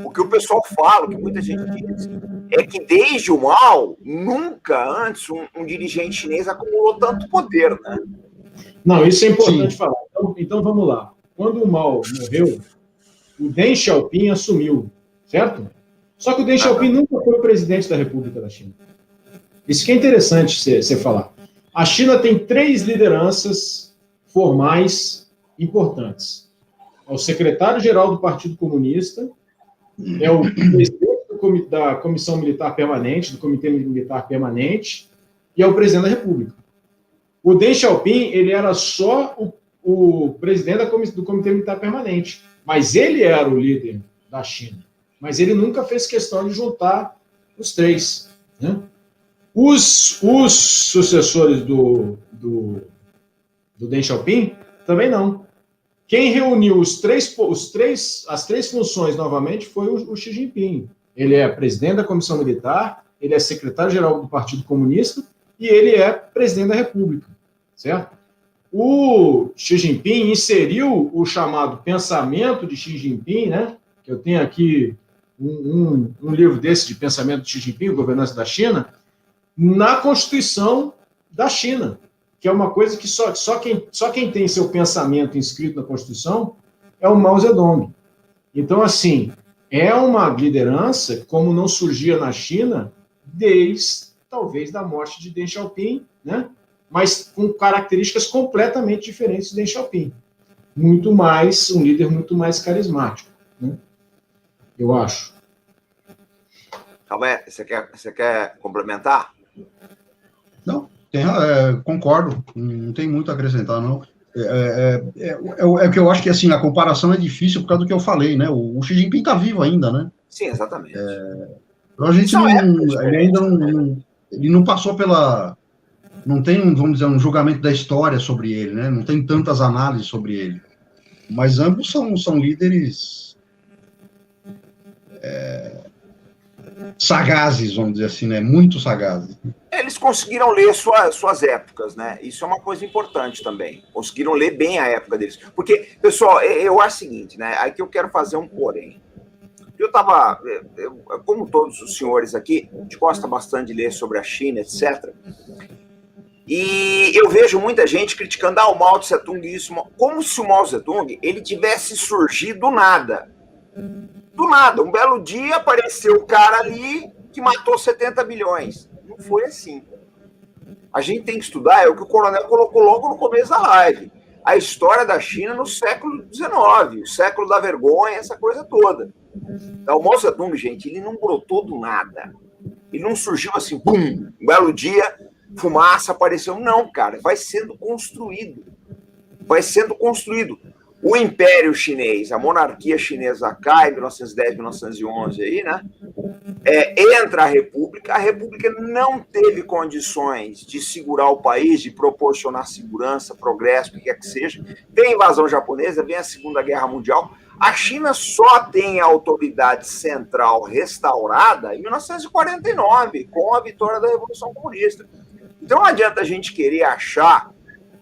o que o pessoal fala, o que muita gente diz, é que desde o Mao, nunca antes um dirigente chinês acumulou tanto poder, né? Não, isso é importante falar. Então vamos lá. Quando o Mao morreu, o Deng Xiaoping assumiu, certo? Só que o Deng Xiaoping nunca foi o presidente da República da China. Isso que é interessante você falar. A China tem 3 lideranças formais importantes. É o secretário-geral do Partido Comunista, é o presidente da Comissão Militar Permanente, do Comitê Militar Permanente, e é o presidente da República. O Deng Xiaoping, ele era só o presidente do Comitê Militar Permanente, mas ele era o líder da China. Mas ele nunca fez questão de juntar os 3, né? Os sucessores do Deng Xiaoping também não. Quem reuniu as 3 funções novamente foi o Xi Jinping. Ele é presidente da Comissão Militar, ele é secretário-geral do Partido Comunista e ele é presidente da República, certo? O Xi Jinping inseriu o chamado pensamento de Xi Jinping, né? Que eu tenho aqui um livro desse de pensamento de Xi Jinping, Governança da China, na Constituição da China, que é uma coisa que só quem tem seu pensamento inscrito na Constituição é o Mao Zedong. Então, assim, é uma liderança como não surgia na China desde, talvez, da morte de Deng Xiaoping, né? Mas com características completamente diferentes de Deng Xiaoping. Um líder muito mais carismático, né? Eu acho. Calma aí, você quer complementar? Não, concordo, não tem muito a acrescentar, não. É que eu acho que, assim, a comparação é difícil por causa do que eu falei, né? O Xi Jinping está vivo ainda, né? Sim, exatamente. Então a gente ele ainda ele não passou pela, não tem, vamos dizer, um julgamento da história sobre ele, né? Não tem tantas análises sobre ele. Mas ambos são líderes sagazes, vamos dizer assim, né? Muito sagazes. Eles conseguiram ler suas épocas, né? Isso é uma coisa importante também. Conseguiram ler bem a época deles. Porque, pessoal, eu acho o seguinte, né? Aqui eu quero fazer um porém. Como todos os senhores aqui, a gente gosta bastante de ler sobre a China, etc. E eu vejo muita gente criticando o Mao Tse Tung isso, como se o Mao Tse Tung ele tivesse surgido do nada. Do nada, um belo dia apareceu o cara ali que matou 70 bilhões. Não foi assim. A gente tem que estudar, é o que o coronel colocou logo no começo da live, a história da China no século XIX, o século da vergonha, essa coisa toda. Então, o Mao Tse Tung, gente, ele não brotou do nada. Ele não surgiu assim, pum, um belo dia, fumaça apareceu. Não, cara, vai sendo construído. Vai sendo construído. O Império Chinês, a monarquia chinesa cai em 1910, 1911, aí, né? Entra a República não teve condições de segurar o país, de proporcionar segurança, progresso, o que quer que seja. Vem a invasão japonesa, vem a Segunda Guerra Mundial. A China só tem a autoridade central restaurada em 1949, com a vitória da Revolução Comunista. Então não adianta a gente querer achar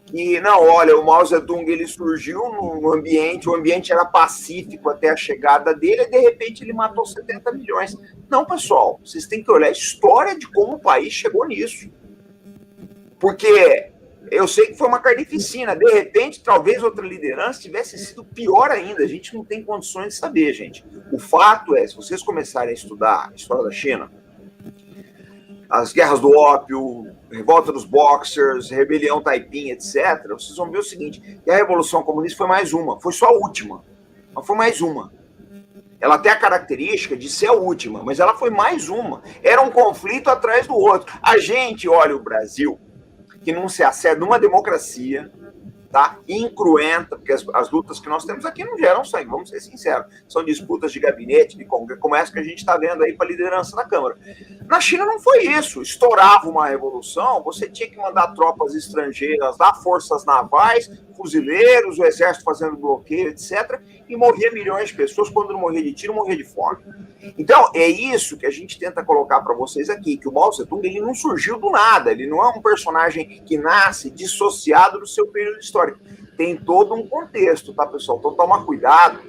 que, não, olha, o Mao Tse-tung ele surgiu num ambiente, o ambiente era pacífico até a chegada dele, e de repente ele matou 70 milhões. Não, pessoal, vocês têm que olhar a história de como o país chegou nisso. Porque eu sei que foi uma carnificina, de repente, talvez outra liderança tivesse sido pior ainda, a gente não tem condições de saber, gente. O fato é, se vocês começarem a estudar a história da China, as guerras do ópio, revolta dos boxers, rebelião Taiping, etc., vocês vão ver o seguinte, que a Revolução Comunista foi mais uma, foi só a última, mas foi mais uma. Ela tem a característica de ser a última, mas ela foi mais uma. Era um conflito atrás do outro. A gente olha o Brasil, que não se acede numa democracia, tá? Incruenta, porque as lutas que nós temos aqui não geram sangue, vamos ser sinceros. São disputas de gabinete, de congresso que a gente está vendo aí para a liderança da Câmara. Na China não foi isso. Estourava uma revolução, você tinha que mandar tropas estrangeiras, dar forças navais, fuzileiros, o exército fazendo bloqueio, etc., e morria milhões de pessoas. Quando não morria de tiro, morria de fome. Então, é isso que a gente tenta colocar para vocês aqui, que o Mao Tse-tung ele não surgiu do nada, ele não é um personagem que nasce dissociado do seu período histórico. Tem todo um contexto, tá, pessoal? Então, toma cuidado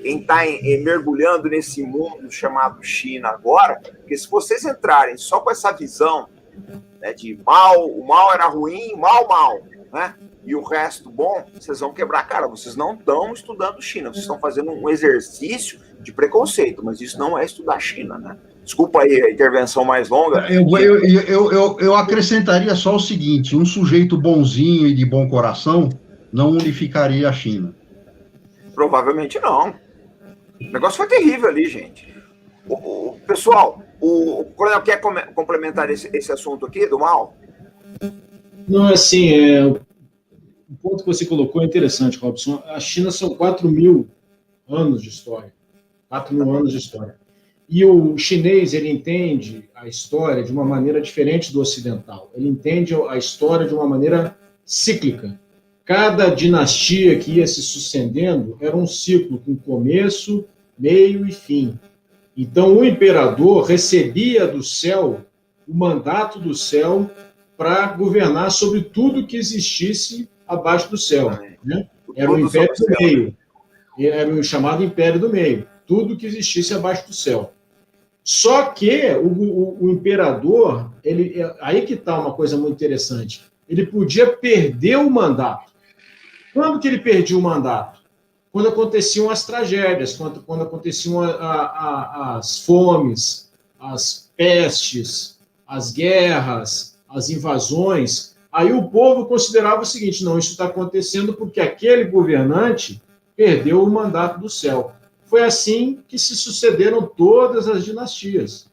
quem está mergulhando nesse mundo chamado China agora, porque se vocês entrarem só com essa visão, né, de mal, o mal era ruim, mal, né? E o resto bom, vocês vão quebrar a cara. Vocês não estão estudando China, vocês estão fazendo um exercício de preconceito, mas isso não é estudar China, né? Desculpa aí a intervenção mais longa. Eu acrescentaria só o seguinte, um sujeito bonzinho e de bom coração não unificaria a China. Provavelmente não. O negócio foi terrível ali, gente. Pessoal, o coronel quer complementar esse assunto aqui do mal? Não, assim, o ponto que você colocou é interessante, Robson. A China são 4.000 anos de história. 4.000 anos de história. E o chinês, ele entende a história de uma maneira diferente do ocidental. Ele entende a história de uma maneira cíclica. Cada dinastia que ia se sucedendo era um ciclo com começo, meio e fim. Então, o imperador recebia do céu o mandato do céu para governar sobre tudo que existisse abaixo do céu. Né? Era o Império do Meio. Era o chamado Império do Meio. Tudo que existisse abaixo do céu. Só que o imperador, aí que está uma coisa muito interessante, ele podia perder o mandato. Quando que ele perdia o mandato? Quando aconteciam as tragédias, quando aconteciam as fomes, as pestes, as guerras, as invasões. Aí o povo considerava o seguinte, não, isso está acontecendo porque aquele governante perdeu o mandato do céu. Foi assim que se sucederam todas as dinastias.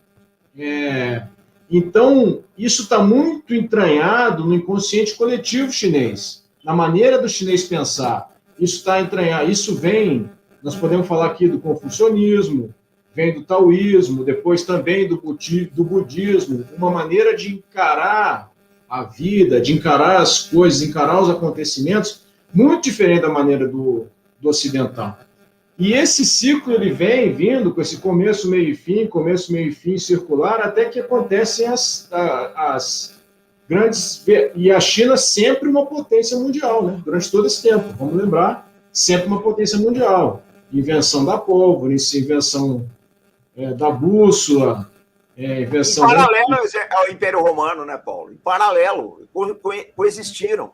Então, isso está muito entranhado no inconsciente coletivo chinês, na maneira do chinês pensar. Isso está entranhado, isso vem, nós podemos falar aqui do confucionismo, vem do taoísmo, depois também do budismo, uma maneira de encarar a vida, de encarar as coisas, encarar os acontecimentos, muito diferente da maneira do ocidental. E esse ciclo ele vem vindo com esse começo, meio e fim circular, até que acontecem as grandes... E a China sempre uma potência mundial, né? Durante todo esse tempo, vamos lembrar, sempre uma potência mundial. Invenção da pólvora, invenção da bússola, invenção... Em paralelo ao Império Romano, né, Paulo? Em paralelo, coexistiram.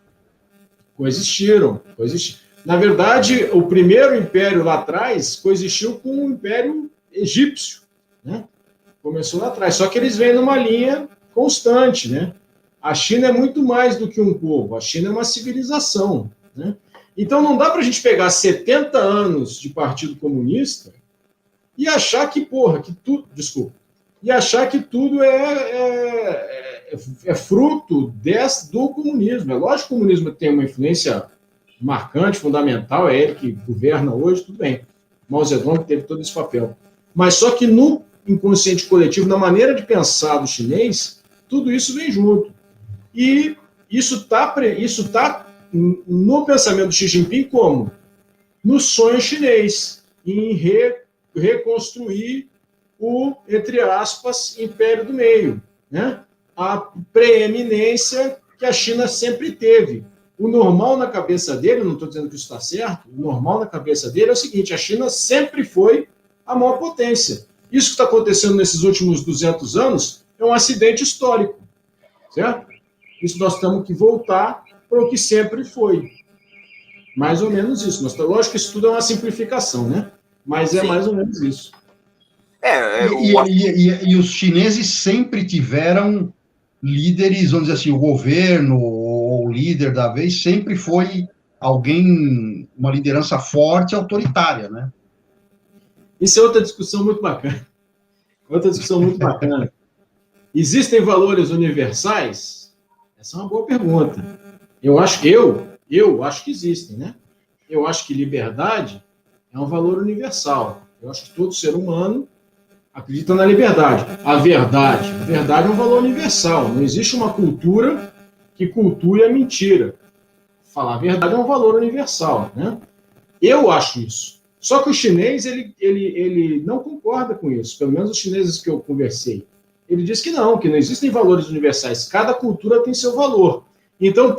Coexistiram. Na verdade, o primeiro império lá atrás coexistiu com o Império Egípcio, né? Começou lá atrás, só que eles vêm numa linha constante, né? A China é muito mais do que um povo, a China é uma civilização, né? Então não dá para a gente pegar 70 anos de Partido Comunista e achar que, e achar que tudo é fruto do comunismo. É lógico que o comunismo tem uma influência marcante, fundamental, é ele que governa hoje, tudo bem. Mao Zedong teve todo esse papel. Mas só que no inconsciente coletivo, na maneira de pensar do chinês, tudo isso vem junto. E isso está no pensamento do Xi Jinping como? No sonho chinês, em reconstruir o, entre aspas, Império do Meio, né? A preeminência que a China sempre teve. O normal na cabeça dele, não estou dizendo que isso está certo, o normal na cabeça dele é o seguinte, a China sempre foi a maior potência. Isso que está acontecendo nesses últimos 200 anos é um acidente histórico, certo? Isso nós temos que voltar para o que sempre foi. Mais ou menos isso. Lógico que isso tudo é uma simplificação, né? Mas é mais ou menos isso. E os chineses sempre tiveram líderes, vamos dizer assim, o governo ou o líder da vez sempre foi alguém, uma liderança forte, autoritária, né? Isso é outra discussão muito bacana. Existem valores universais? Essa é uma boa pergunta. Eu acho que existem, né? Eu acho que liberdade é um valor universal. Eu acho que todo ser humano acredita na liberdade. A verdade é um valor universal. Não existe uma cultura que cultue a mentira. Falar a verdade é um valor universal, né? Eu acho isso. Só que o chinês, ele não concorda com isso. Pelo menos os chineses que eu conversei. Ele diz que não existem valores universais. Cada cultura tem seu valor. Então,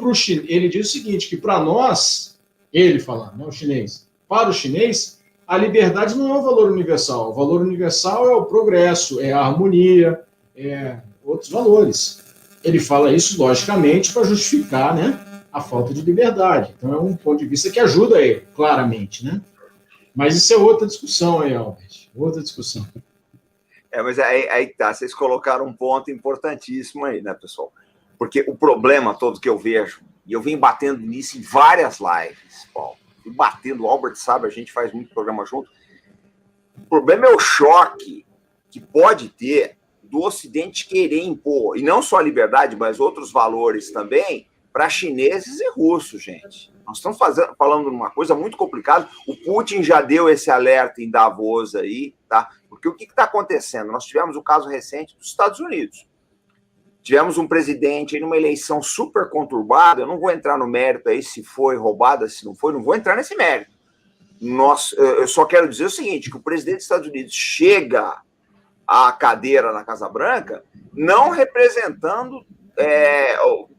ele diz o seguinte, que para nós, ele fala, né, o chinês, para o chinês, a liberdade não é um valor universal. O valor universal é o progresso, é a harmonia, é outros valores. Ele fala isso, logicamente, para justificar, né, a falta de liberdade. Então, é um ponto de vista que ajuda ele, claramente, né? Mas isso é outra discussão aí, Albert. Outra discussão. Mas aí tá, vocês colocaram um ponto importantíssimo aí, né, pessoal? Porque o problema todo que eu vejo, e eu venho batendo nisso em várias lives, Paulo, e batendo, o Albert sabe, a gente faz muito programa junto, o problema é o choque que pode ter do Ocidente querer impor, e não só a liberdade, mas outros valores também, para chineses e russos, gente. Nós estamos falando de uma coisa muito complicada. O Putin já deu esse alerta em Davos aí, tá? Porque o que está acontecendo? Nós tivemos o caso recente dos Estados Unidos. Tivemos um presidente em uma eleição super conturbada. Eu não vou entrar no mérito aí se foi roubada, se não foi, não vou entrar nesse mérito. Eu só quero dizer o seguinte, que o presidente dos Estados Unidos chega à cadeira na Casa Branca não representando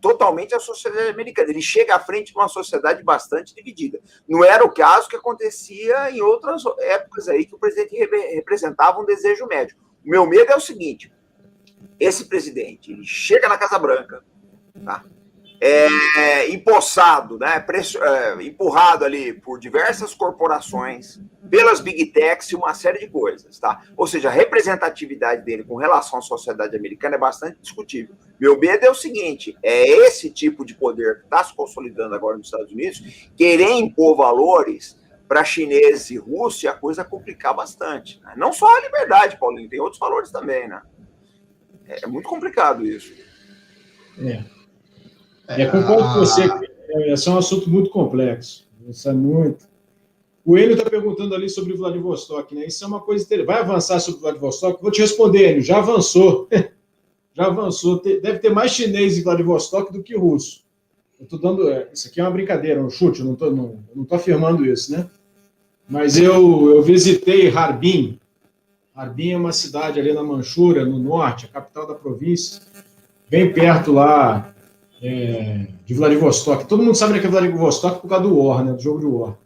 totalmente a sociedade americana. Ele chega à frente de uma sociedade bastante dividida. Não era o caso que acontecia em outras épocas aí que o presidente representava um desejo médio. O meu medo é o seguinte, esse presidente, ele chega na Casa Branca, tá? Empossado, né? Empurrado ali por diversas corporações, pelas big techs e uma série de coisas, tá? Ou seja, a representatividade dele com relação à sociedade americana é bastante discutível. Meu medo é o seguinte, é esse tipo de poder que está se consolidando agora nos Estados Unidos, querer impor valores para chineses e russos e a coisa complicar bastante, né? Não só a liberdade, Paulinho, tem outros valores também, né? É muito complicado isso. Concordo com você, esse é um assunto muito complexo. Isso é muito. O Enio está perguntando ali sobre o Vladivostok, né? Isso é uma coisa interessante. Vai avançar sobre o Vladivostok? Vou te responder, Enio, já avançou. Já avançou. Deve ter mais chinês em Vladivostok do que russo. Eu estou dando... Isso aqui é uma brincadeira, um chute, eu não tô afirmando isso, né? Mas eu visitei Harbin. Harbin é uma cidade ali na Manchúria, no norte, a capital da província, bem perto lá de Vladivostok. Todo mundo sabe que é Vladivostok por causa do War, né? Do jogo de War.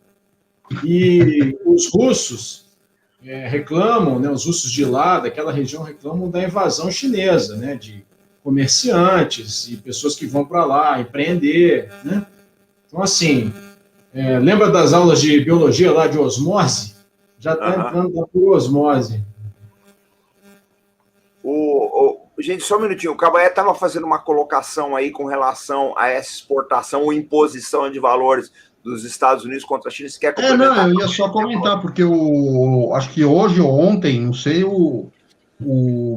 E os russos reclamam, né? Os russos de lá, daquela região, reclamam da invasão chinesa, né? De comerciantes e pessoas que vão para lá empreender, né? Então, assim, lembra das aulas de biologia lá de osmose? Já está entrando lá por osmose. Gente, só um minutinho. O Cabaé estava fazendo uma colocação aí com relação a essa exportação ou imposição de valores dos Estados Unidos contra a China. Você quer complementar? Não, eu ia só comentar, porque acho que hoje ou ontem, não sei, o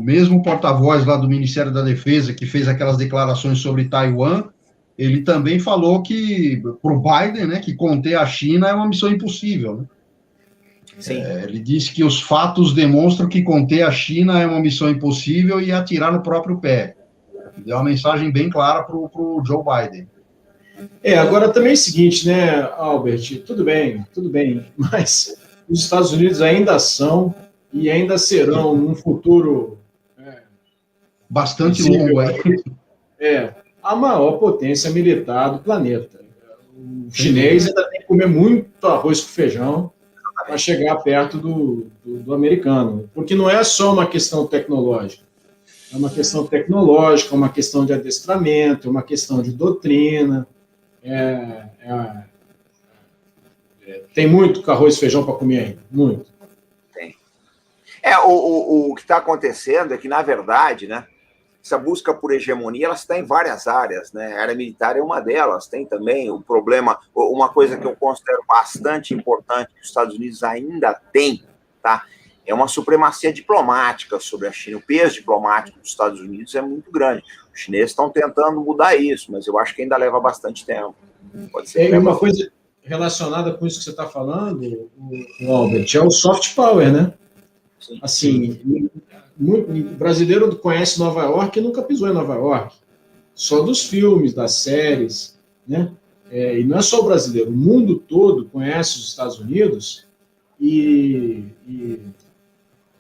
mesmo porta-voz lá do Ministério da Defesa, que fez aquelas declarações sobre Taiwan, ele também falou que, para o Biden, né, que conter a China é uma missão impossível, né? Sim. Ele disse que os fatos demonstram que conter a China é uma missão impossível e atirar no próprio pé. Deu uma mensagem bem clara para o Joe Biden. Agora também é o seguinte, né, Albert? Tudo bem, mas os Estados Unidos ainda são e ainda serão, num futuro bastante longo, a maior potência militar do planeta. O chinês ainda tem que comer muito arroz com feijão para chegar perto do americano, porque não é só uma questão tecnológica, é uma questão tecnológica, uma questão de adestramento, uma questão de doutrina, tem muito arroz e feijão para comer ainda, muito. Tem. O que está acontecendo é que, na verdade, né, essa busca por hegemonia, ela está em várias áreas, né? A área militar é uma delas. Tem também o problema, uma coisa que eu considero bastante importante que os Estados Unidos ainda têm, tá? É uma supremacia diplomática sobre a China. O peso diplomático dos Estados Unidos é muito grande. Os chineses estão tentando mudar isso, mas eu acho que ainda leva bastante tempo. Pode ser. E uma coisa relacionada com isso que você está falando, o Albert, é o soft power, né? Sim. Assim, o brasileiro conhece Nova York e nunca pisou em Nova York. Só dos filmes, das séries, né? E não é só o brasileiro, o mundo todo conhece os Estados Unidos e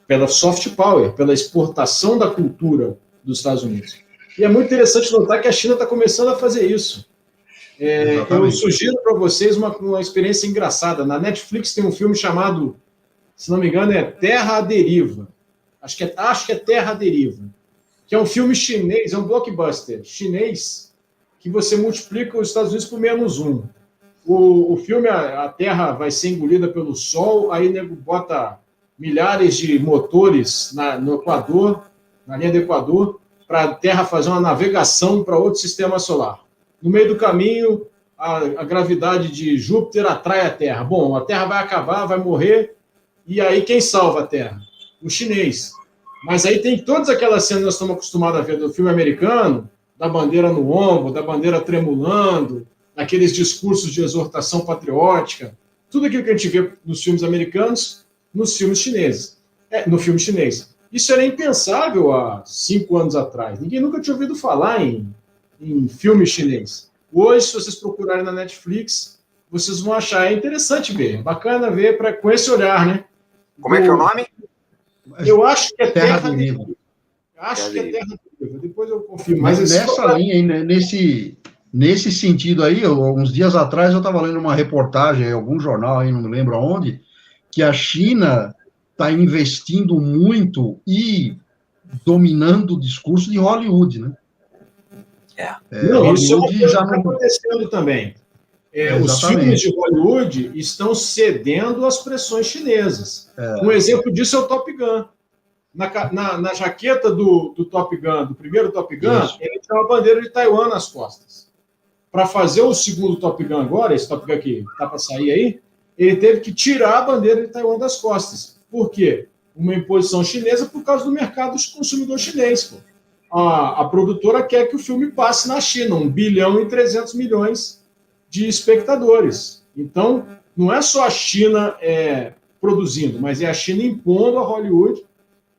pela soft power, pela exportação da cultura dos Estados Unidos. E é muito interessante notar que a China está começando a fazer isso. Eu sugiro para vocês uma experiência engraçada. Na Netflix tem um filme chamado, se não me engano, Terra à Deriva. Acho que é Terra à Deriva, que é um filme chinês, é um blockbuster chinês, que você multiplica os Estados Unidos por -1. O filme, a Terra vai ser engolida pelo Sol, aí nego bota milhares de motores no Equador, na linha do Equador, para a Terra fazer uma navegação para outro sistema solar. No meio do caminho, a gravidade de Júpiter atrai a Terra. Bom, a Terra vai acabar, vai morrer, e aí quem salva a Terra? O chinês. Mas aí tem todas aquelas cenas que nós estamos acostumados a ver do filme americano, da bandeira no ombro, da bandeira tremulando, aqueles discursos de exortação patriótica, tudo aquilo que a gente vê nos filmes americanos, nos filmes chineses. No filme chinês. Isso era impensável há 5 anos atrás. Ninguém nunca tinha ouvido falar em filme chinês. Hoje, se vocês procurarem na Netflix, vocês vão achar interessante ver. Bacana ver com esse olhar, né? Como é que é o nome? Eu acho que é Terra Deriva. Acho que é Terra Deriva. Depois eu confirmo. Mas nessa linha, nesse sentido aí, uns dias atrás eu estava lendo uma reportagem em algum jornal, aí, não me lembro aonde, que a China está investindo muito e dominando o discurso de Hollywood, né? Isso já está acontecendo também. Os filmes de Hollywood estão cedendo às pressões chinesas. Um exemplo disso é o Top Gun. Na jaqueta do Top Gun, do primeiro Top Gun, ele tem uma bandeira de Taiwan nas costas. Para fazer o segundo Top Gun agora, esse Top Gun que está para sair aí, ele teve que tirar a bandeira de Taiwan das costas. Por quê? Uma imposição chinesa por causa do mercado consumidor chinês. Pô. A produtora quer que o filme passe na China, 1,3 bilhão de espectadores. Então, não é só a China produzindo, mas é a China impondo a Hollywood,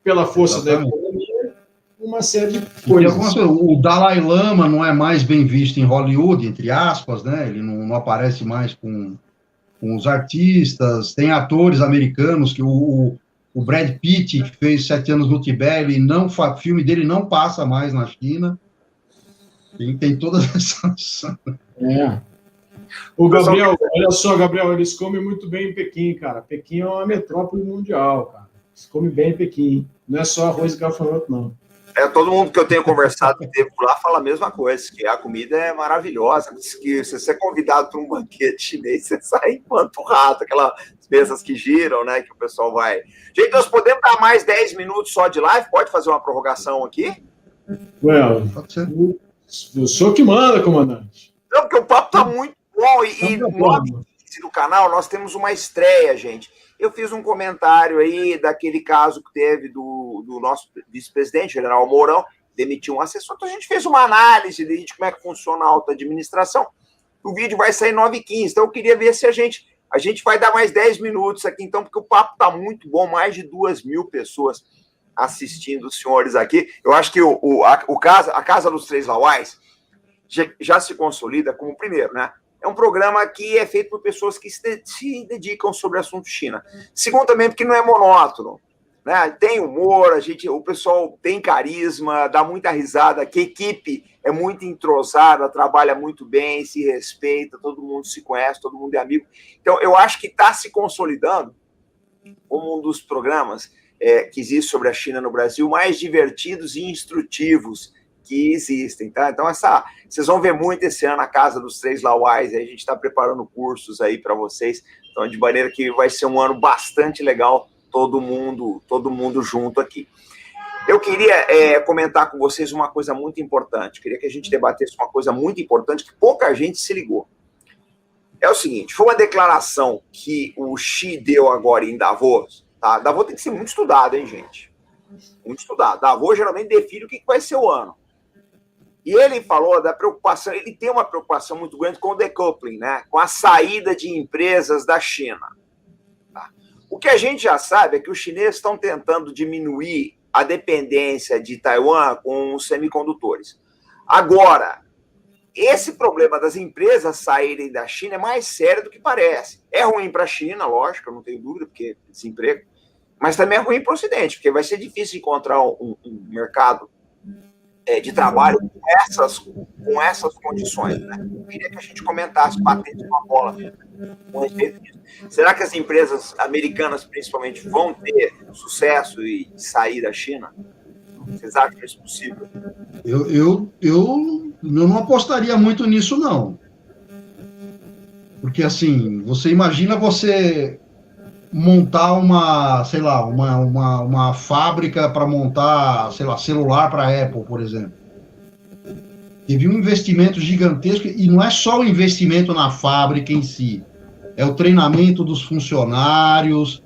pela força da economia, uma série de coisas. O Dalai Lama não é mais bem visto em Hollywood, entre aspas, né? Ele não aparece mais com os artistas. Tem atores americanos que o Brad Pitt, que fez 7 anos no Tibete, o filme dele não passa mais na China. Tem todas essas... O Gabriel, olha só, Gabriel, eles comem muito bem em Pequim, cara. Pequim é uma metrópole mundial, cara. Eles comem bem em Pequim. Não é só arroz e gafanhoto, não. Todo mundo que eu tenho conversado que teve por lá fala a mesma coisa, que a comida é maravilhosa. Diz que se você é convidado para um banquete chinês, você sai empanturrado, aquelas mesas que giram, né, que o pessoal vai. Gente, nós podemos dar mais 10 minutos só de live? Pode fazer uma prorrogação aqui? O senhor que manda, comandante. Não, porque o papo tá muito bom e no 9h15 do canal nós temos uma estreia, gente. Eu fiz um comentário aí daquele caso que teve do nosso vice-presidente, general Mourão, demitiu um assessor. Então a gente fez uma análise de como é que funciona a alta administração. O vídeo vai sair 9h15. Então eu queria ver se a gente vai dar mais 10 minutos aqui, então, porque o papo tá muito bom, mais de 2.000 pessoas assistindo os senhores aqui. Eu acho que a Casa dos Três Lauais já se consolida como, primeiro, né? É um programa que é feito por pessoas que se dedicam sobre o assunto China. Segundo, também, porque não é monótono, né? Tem humor, o pessoal tem carisma, dá muita risada, que a equipe é muito entrosada, trabalha muito bem, se respeita, todo mundo se conhece, todo mundo é amigo. Então, eu acho que está se consolidando como um dos programas que existe sobre a China no Brasil mais divertidos e instrutivos que existem, tá? Então, vocês vão ver muito esse ano a Casa dos Três Lauais, a gente está preparando cursos aí para vocês, então, de maneira que vai ser um ano bastante legal, todo mundo junto aqui. Eu queria comentar com vocês uma coisa muito importante, queria que a gente debatesse uma coisa muito importante que pouca gente se ligou. É o seguinte, foi uma declaração que o Xi deu agora em Davos, tá? Davos tem que ser muito estudado, hein, gente? Muito estudado. Davos geralmente define o que vai ser o ano. E ele falou da preocupação, ele tem uma preocupação muito grande com o decoupling, né? Com a saída de empresas da China. Tá? O que a gente já sabe é que os chineses estão tentando diminuir a dependência de Taiwan com os semicondutores. Agora, esse problema das empresas saírem da China é mais sério do que parece. É ruim para a China, lógico, eu não tenho dúvida, porque é desemprego, mas também é ruim para o Ocidente, porque vai ser difícil encontrar um mercado de trabalho com essas condições. Né? Eu queria que a gente comentasse, batendo uma bola com respeito disso. Será que as empresas americanas, principalmente, vão ter sucesso e sair da China? Vocês acham isso possível? Eu não apostaria muito nisso, não. Porque, assim, você imagina você montar uma fábrica para montar, celular para a Apple, por exemplo. Teve um investimento gigantesco, e não é só o investimento na fábrica em si, é o treinamento dos funcionários,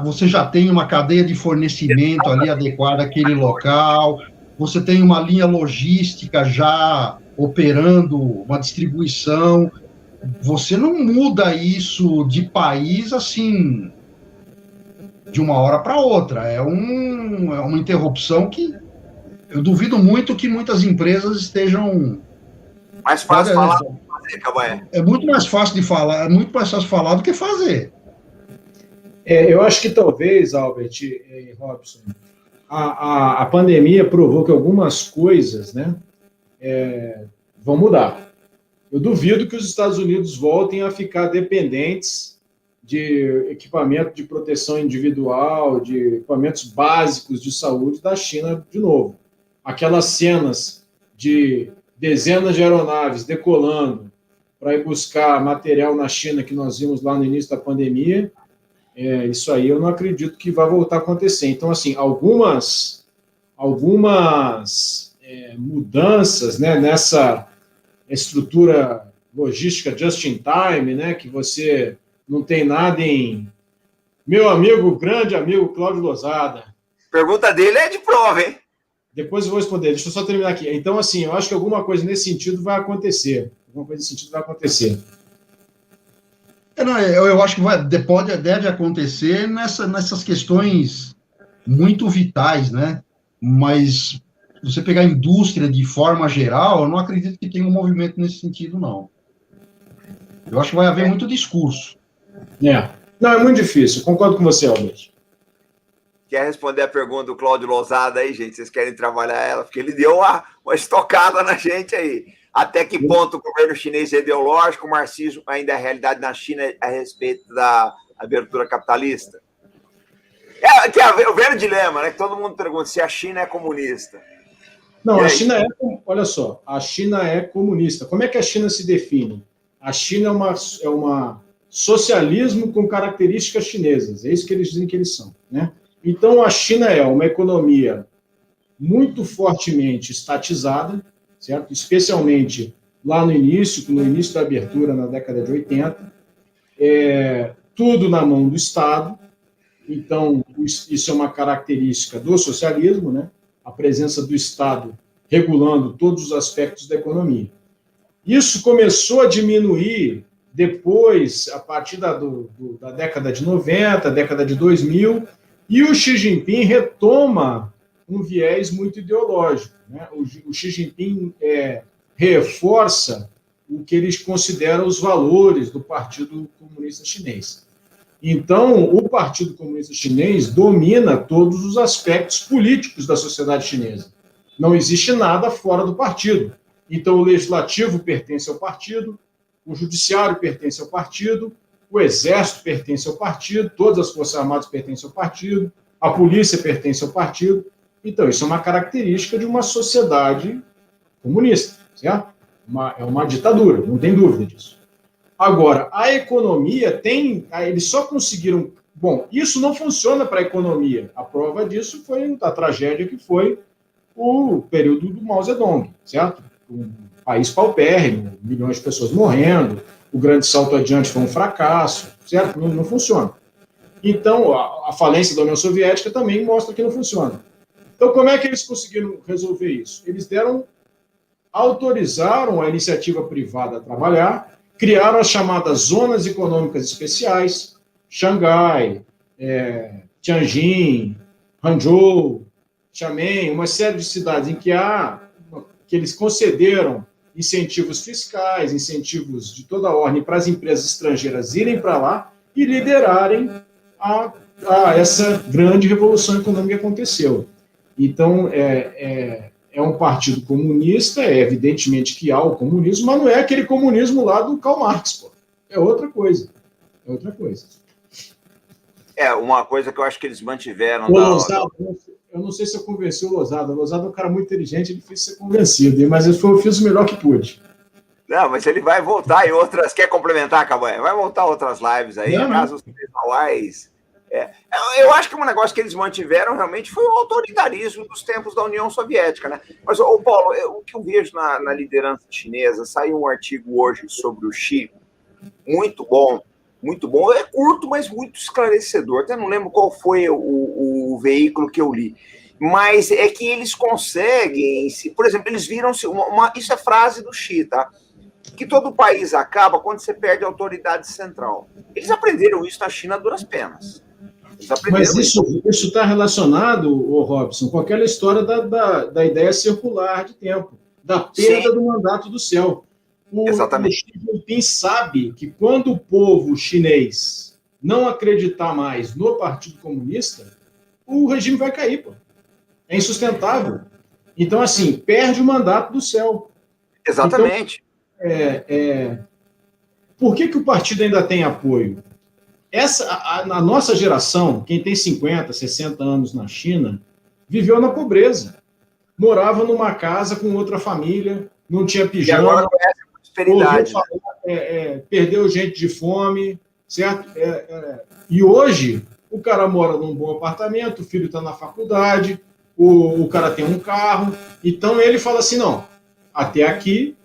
você já tem uma cadeia de fornecimento ali adequada àquele local, você tem uma linha logística já operando, uma distribuição. Você não muda isso de país assim, de uma hora para outra. É uma interrupção que eu duvido muito que muitas empresas estejam... Mais fácil falar do que fazer, Cabanha. É muito mais fácil de falar, do que fazer. Eu acho que talvez, Albert e Robson, a pandemia provou que algumas coisas, né, vão mudar. Eu duvido que os Estados Unidos voltem a ficar dependentes de equipamento de proteção individual, de equipamentos básicos de saúde da China de novo. Aquelas cenas de dezenas de aeronaves decolando para ir buscar material na China que nós vimos lá no início da pandemia, isso aí eu não acredito que vai voltar a acontecer. Então, assim, algumas mudanças, né, nessa estrutura logística just in time, né, que você não tem nada em... Meu amigo, grande amigo Cláudio Lozada. Pergunta dele é de prova, hein? Depois eu vou responder, deixa eu só terminar aqui. Então, assim, eu acho que alguma coisa nesse sentido vai acontecer. Eu acho que deve acontecer nessas questões muito vitais, né? Mas você pegar a indústria de forma geral, eu não acredito que tenha um movimento nesse sentido, não. Eu acho que vai haver muito discurso. Não, é muito difícil. Concordo com você, Albert. Quer responder a pergunta do Cláudio Lousada aí, gente? Vocês querem trabalhar ela? Porque ele deu uma estocada na gente aí. Até que ponto o governo chinês é ideológico, o marxismo ainda é realidade na China a respeito da abertura capitalista? É o velho dilema, né? Que todo mundo pergunta se a China é comunista. Não, a China olha só, a China é comunista. Como é que a China se define? A China é uma socialismo com características chinesas. É isso que eles dizem que eles são, né? Então, a China é uma economia muito fortemente estatizada, certo? Especialmente lá no início da abertura, na década de 80. Tudo na mão do Estado. Então, isso é uma característica do socialismo, né? A presença do Estado regulando todos os aspectos da economia. Isso começou a diminuir depois, a partir da década de 90, década de 2000, e o Xi Jinping retoma um viés muito ideológico, né? O Xi Jinping reforça o que eles consideram os valores do Partido Comunista Chinês. Então, o Partido Comunista Chinês domina todos os aspectos políticos da sociedade chinesa. Não existe nada fora do partido. Então, o legislativo pertence ao partido, o judiciário pertence ao partido, o exército pertence ao partido, todas as forças armadas pertencem ao partido, a polícia pertence ao partido. Então, isso é uma característica de uma sociedade comunista, certo? É uma ditadura, não tem dúvida disso. Agora, a economia eles só conseguiram... Bom, isso não funciona para a economia. A prova disso foi a tragédia que foi o período do Mao Zedong, certo? Um país paupérrimo, milhões de pessoas morrendo, o grande salto adiante foi um fracasso, certo? Não funciona. Então, a falência da União Soviética também mostra que não funciona. Então, como é que eles conseguiram resolver isso? Eles autorizaram a iniciativa privada a trabalhar, criaram as chamadas zonas econômicas especiais, Xangai, Tianjin, Hangzhou, Xiamen, uma série de cidades em que eles concederam incentivos fiscais, incentivos de toda a ordem para as empresas estrangeiras irem para lá e liderarem essa grande revolução econômica que aconteceu. Então, é um partido comunista, evidentemente que há o comunismo, mas não é aquele comunismo lá do Karl Marx, pô. É outra coisa. Uma coisa que eu acho que eles mantiveram... Eu não sei se eu convenci o Lousada. O Lousada é um cara muito inteligente, é difícil ser convencido, mas eu fiz o melhor que pude. Não, mas ele vai voltar em outras... Quer complementar, Cabanha? Vai voltar outras lives aí, casos pessoais. Eu acho que um negócio que eles mantiveram realmente foi o autoritarismo dos tempos da União Soviética, né? Mas, Paulo, o que eu vejo na liderança chinesa, saiu um artigo hoje sobre o Xi, muito bom, é curto, mas muito esclarecedor. Até não lembro qual foi o veículo que eu li. Mas é que eles conseguem, por exemplo, eles viram-se... Isso é frase do Xi, tá? Que todo país acaba quando você perde a autoridade central. Eles aprenderam isso na China a duras penas. Mas isso está relacionado, Robson, com aquela história da ideia circular de tempo, da perda do mandato do céu. Exatamente. O Xi Jinping sabe que quando o povo chinês não acreditar mais no Partido Comunista, o regime vai cair, pô. É insustentável. Então, assim, perde o mandato do céu. Exatamente. Então, por que o partido ainda tem apoio? Na nossa geração, quem tem 50, 60 anos na China, viveu na pobreza. Morava numa casa com outra família, não tinha pijama. E agora conhece a prosperidade. Perdeu gente de fome, certo? E hoje, o cara mora num bom apartamento, o filho está na faculdade, o cara tem um carro. Então, ele fala assim, não, até aqui,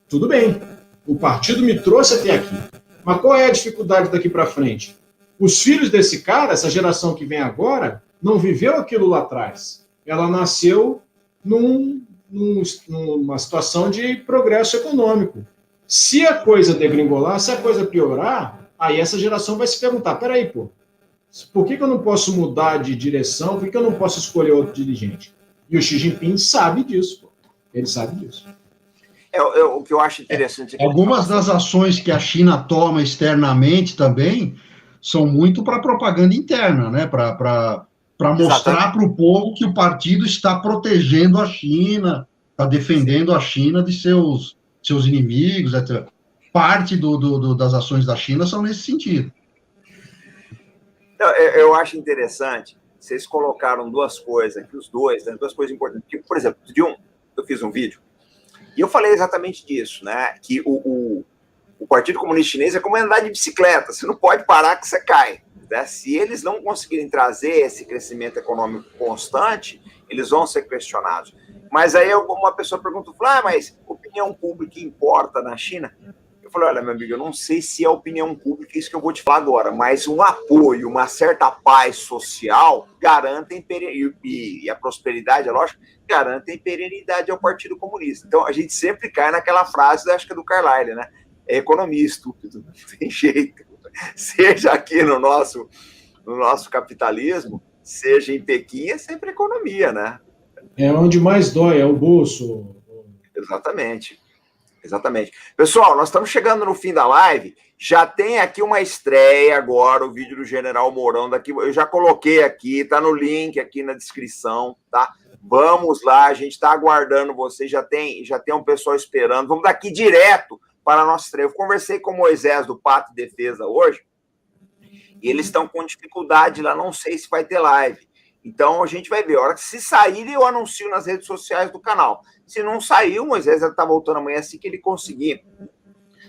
tudo bem. O partido me trouxe até aqui. Mas qual é a dificuldade daqui para frente? Os filhos desse cara, essa geração que vem agora, não viveu aquilo lá atrás. Ela nasceu numa situação de progresso econômico. Se a coisa degringolar, se a coisa piorar, aí essa geração vai se perguntar, peraí, pô, por que eu não posso mudar de direção? Por que eu não posso escolher outro dirigente? E o Xi Jinping sabe disso, pô. Ele sabe disso. O que eu acho interessante... Algumas das ações que a China toma externamente também são muito para propaganda interna, né? Para mostrar para o povo que o partido está protegendo a China, está defendendo a China de seus inimigos, etc. Parte das ações da China são nesse sentido. Eu acho interessante, vocês colocaram duas coisas aqui, os dois, né, duas coisas importantes. Por exemplo, eu fiz um vídeo e eu falei exatamente disso, né? Que o Partido Comunista Chinês é como andar de bicicleta, você não pode parar que você cai. Né? Se eles não conseguirem trazer esse crescimento econômico constante, eles vão ser questionados. Mas aí uma pessoa pergunta, mas opinião pública importa na China? Eu falei, olha, meu amigo, eu não sei se é opinião pública isso que eu vou te falar agora, mas um apoio, uma certa paz social garantem, e a prosperidade, é lógico, garantem perenidade ao Partido Comunista. Então, a gente sempre cai naquela frase, acho que é do Carlyle, né? É economia, estúpido, não tem jeito. Seja aqui no nosso capitalismo, seja em Pequim, é sempre economia, né? É onde mais dói, é o bolso. Exatamente. Exatamente. Pessoal, nós estamos chegando no fim da live. Já tem aqui uma estreia agora, o vídeo do General Mourão daqui. Eu já coloquei aqui, tá no link aqui na descrição, tá? Vamos lá, a gente está aguardando vocês, já tem um pessoal esperando. Vamos daqui direto para a nossa estreia. Eu conversei com o Moisés do Pátria e Defesa hoje, e eles estão com dificuldade lá, não sei se vai ter live. Então, a gente vai ver. A hora que se sair, eu anuncio nas redes sociais do canal. Se não sair, o Moisés está voltando amanhã assim que ele conseguir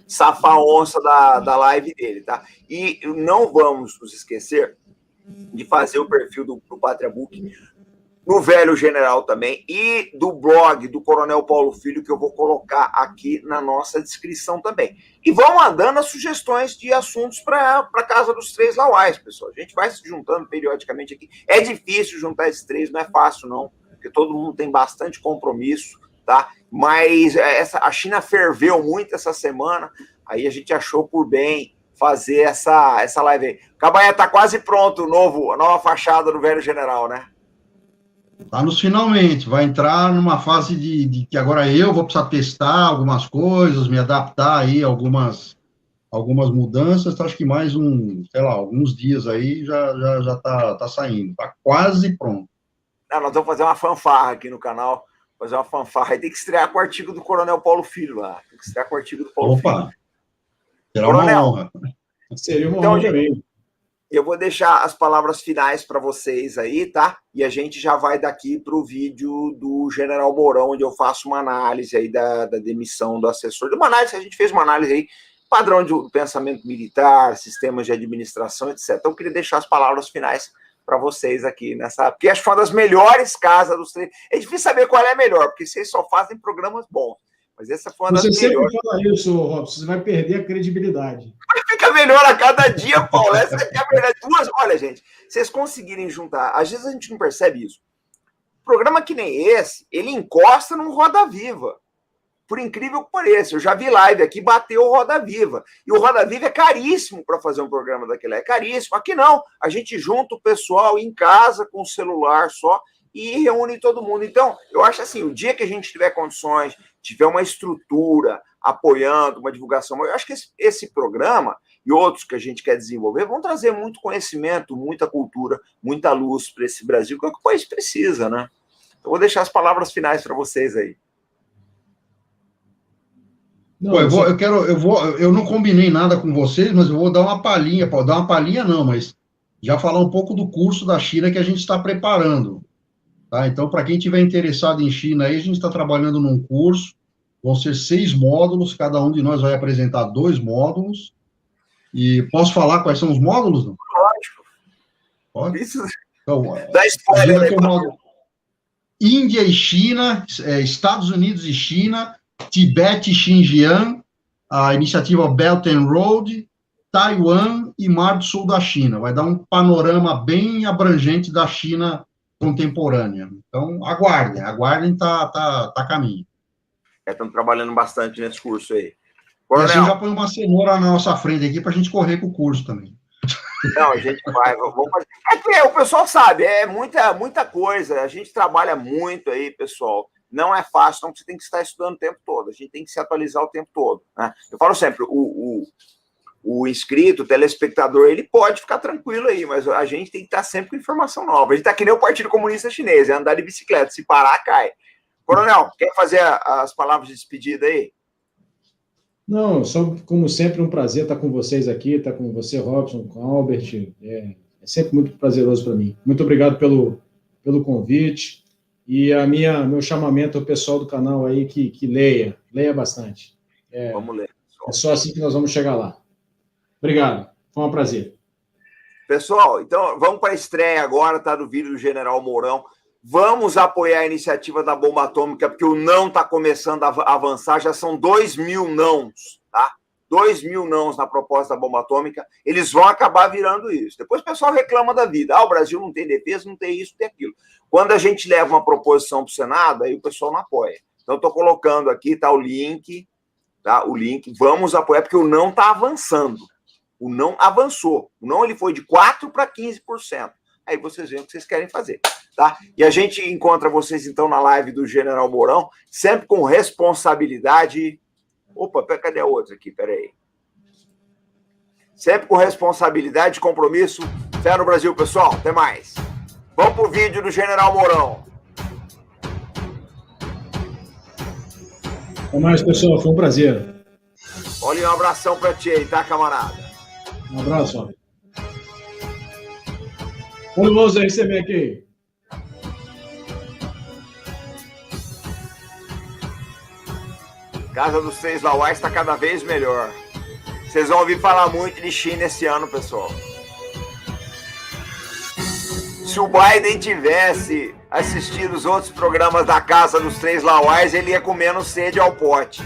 safar a onça da live dele, tá? E não vamos nos esquecer de fazer o perfil do Pátria Book no Velho General também e do blog do Coronel Paulo Filho, que eu vou colocar aqui na nossa descrição também. E vão mandando as sugestões de assuntos para a Casa dos Três Lauais, pessoal. A gente vai se juntando periodicamente aqui. É difícil juntar esses três, não é fácil, não, porque todo mundo tem bastante compromisso, tá? Mas a China ferveu muito essa semana, aí a gente achou por bem fazer essa live aí. Cabaia tá quase pronto, a nova fachada do Velho General, né? Está nos finalmente, vai entrar numa fase de que agora eu vou precisar testar algumas coisas, me adaptar aí a algumas mudanças, então acho que mais alguns dias aí já tá saindo, tá quase pronto. Nós vamos fazer uma fanfarra aqui no canal, aí tem que estrear com o artigo do Coronel Paulo Filho lá, Opa, será uma honra. Seria uma honra também. Eu vou deixar as palavras finais para vocês aí, tá? E a gente já vai daqui para o vídeo do General Mourão, onde eu faço uma análise aí da demissão do assessor. A gente fez uma análise aí, padrão de pensamento militar, sistemas de administração, etc. Então, eu queria deixar as palavras finais para vocês aqui nessa... Porque acho que foi uma das melhores casas dos três. É difícil saber qual é a melhor, porque vocês só fazem programas bons. Mas essa foi uma das melhores. Você sempre fala isso, Robson, você vai perder a credibilidade. Fica melhor a cada dia, Paulo. Essa é a verdade. Olha, gente, vocês conseguirem juntar, às vezes a gente não percebe isso. Programa que nem esse, ele encosta num Roda Viva. Por incrível que pareça, eu já vi live aqui, bateu o Roda Viva. E o Roda Viva é caríssimo para fazer um programa daquele, é caríssimo. Aqui não, a gente junta o pessoal em casa com o celular só e reúne todo mundo. Então, eu acho assim, o dia que a gente tiver condições, tiver uma estrutura apoiando, uma divulgação, eu acho que esse programa e outros que a gente quer desenvolver vão trazer muito conhecimento, muita cultura, muita luz para esse Brasil, que é o que o país precisa, né? Então, vou deixar as palavras finais para vocês aí. Não, eu não combinei nada com vocês, mas eu vou dar uma palhinha, mas já falar um pouco do curso da China que a gente está preparando. Tá? Então, para quem tiver interessado em China, aí a gente está trabalhando num curso, vão ser 6 módulos, cada um de nós vai apresentar 2 módulos, e posso falar quais são os módulos? Não? Lógico. Pode? Isso então, dá spoiler, né? Módulo Índia e China, Estados Unidos e China, Tibete e Xinjiang, a iniciativa Belt and Road, Taiwan e Mar do Sul da China. Vai dar um panorama bem abrangente da China contemporânea. Então, aguardem, tá a caminho. Estamos trabalhando bastante nesse curso aí. E assim já põe uma cenoura na nossa frente aqui para a gente correr com o curso também. Não, a gente vai, vamos fazer. É que o pessoal sabe, é muita coisa, a gente trabalha muito aí, pessoal. Não é fácil, então você tem que estar estudando o tempo todo, a gente tem que se atualizar o tempo todo, né? Eu falo sempre, o inscrito, o telespectador, ele pode ficar tranquilo aí, mas a gente tem que estar sempre com informação nova. A gente está que nem o Partido Comunista Chinês, é andar de bicicleta, se parar, cai. Coronel, quer fazer as palavras de despedida aí? Não, só como sempre um prazer estar com vocês aqui, estar com você, Robson, com o Albert, é sempre muito prazeroso para mim. Muito obrigado pelo convite e meu chamamento ao pessoal do canal aí que leia bastante. Vamos ler. Pessoal. É só assim que nós vamos chegar lá. Obrigado, foi um prazer. Pessoal, então vamos para a estreia agora, tá, do vídeo do General Mourão. Vamos apoiar a iniciativa da bomba atômica, porque o não está começando a avançar, já são 2.000 nãos, tá? 2.000 nãos na proposta da bomba atômica, eles vão acabar virando isso. Depois o pessoal reclama da vida, o Brasil não tem defesa, não tem isso, não tem aquilo. Quando a gente leva uma proposição para o Senado, aí o pessoal não apoia. Então estou colocando aqui, tá, o link, vamos apoiar, porque o não está avançando. O não avançou. O não ele foi de 4% para 15%. Aí vocês veem o que vocês querem fazer, tá? E a gente encontra vocês, então, na live do General Mourão, sempre com responsabilidade. Opa, cadê a outra aqui? Peraí. Sempre com responsabilidade, compromisso. Fé no Brasil, pessoal. Até mais. Vamos pro vídeo do General Mourão. Até mais, pessoal. Foi um prazer. Olha, um abração pra ti aí, tá, camarada? Um abraço, ó. Vamos receber aqui. Casa dos Três Lauais está cada vez melhor. Vocês vão ouvir falar muito de China esse ano, pessoal. Se o Biden tivesse assistido os outros programas da Casa dos Três Lauais, ele ia com menos sede ao pote.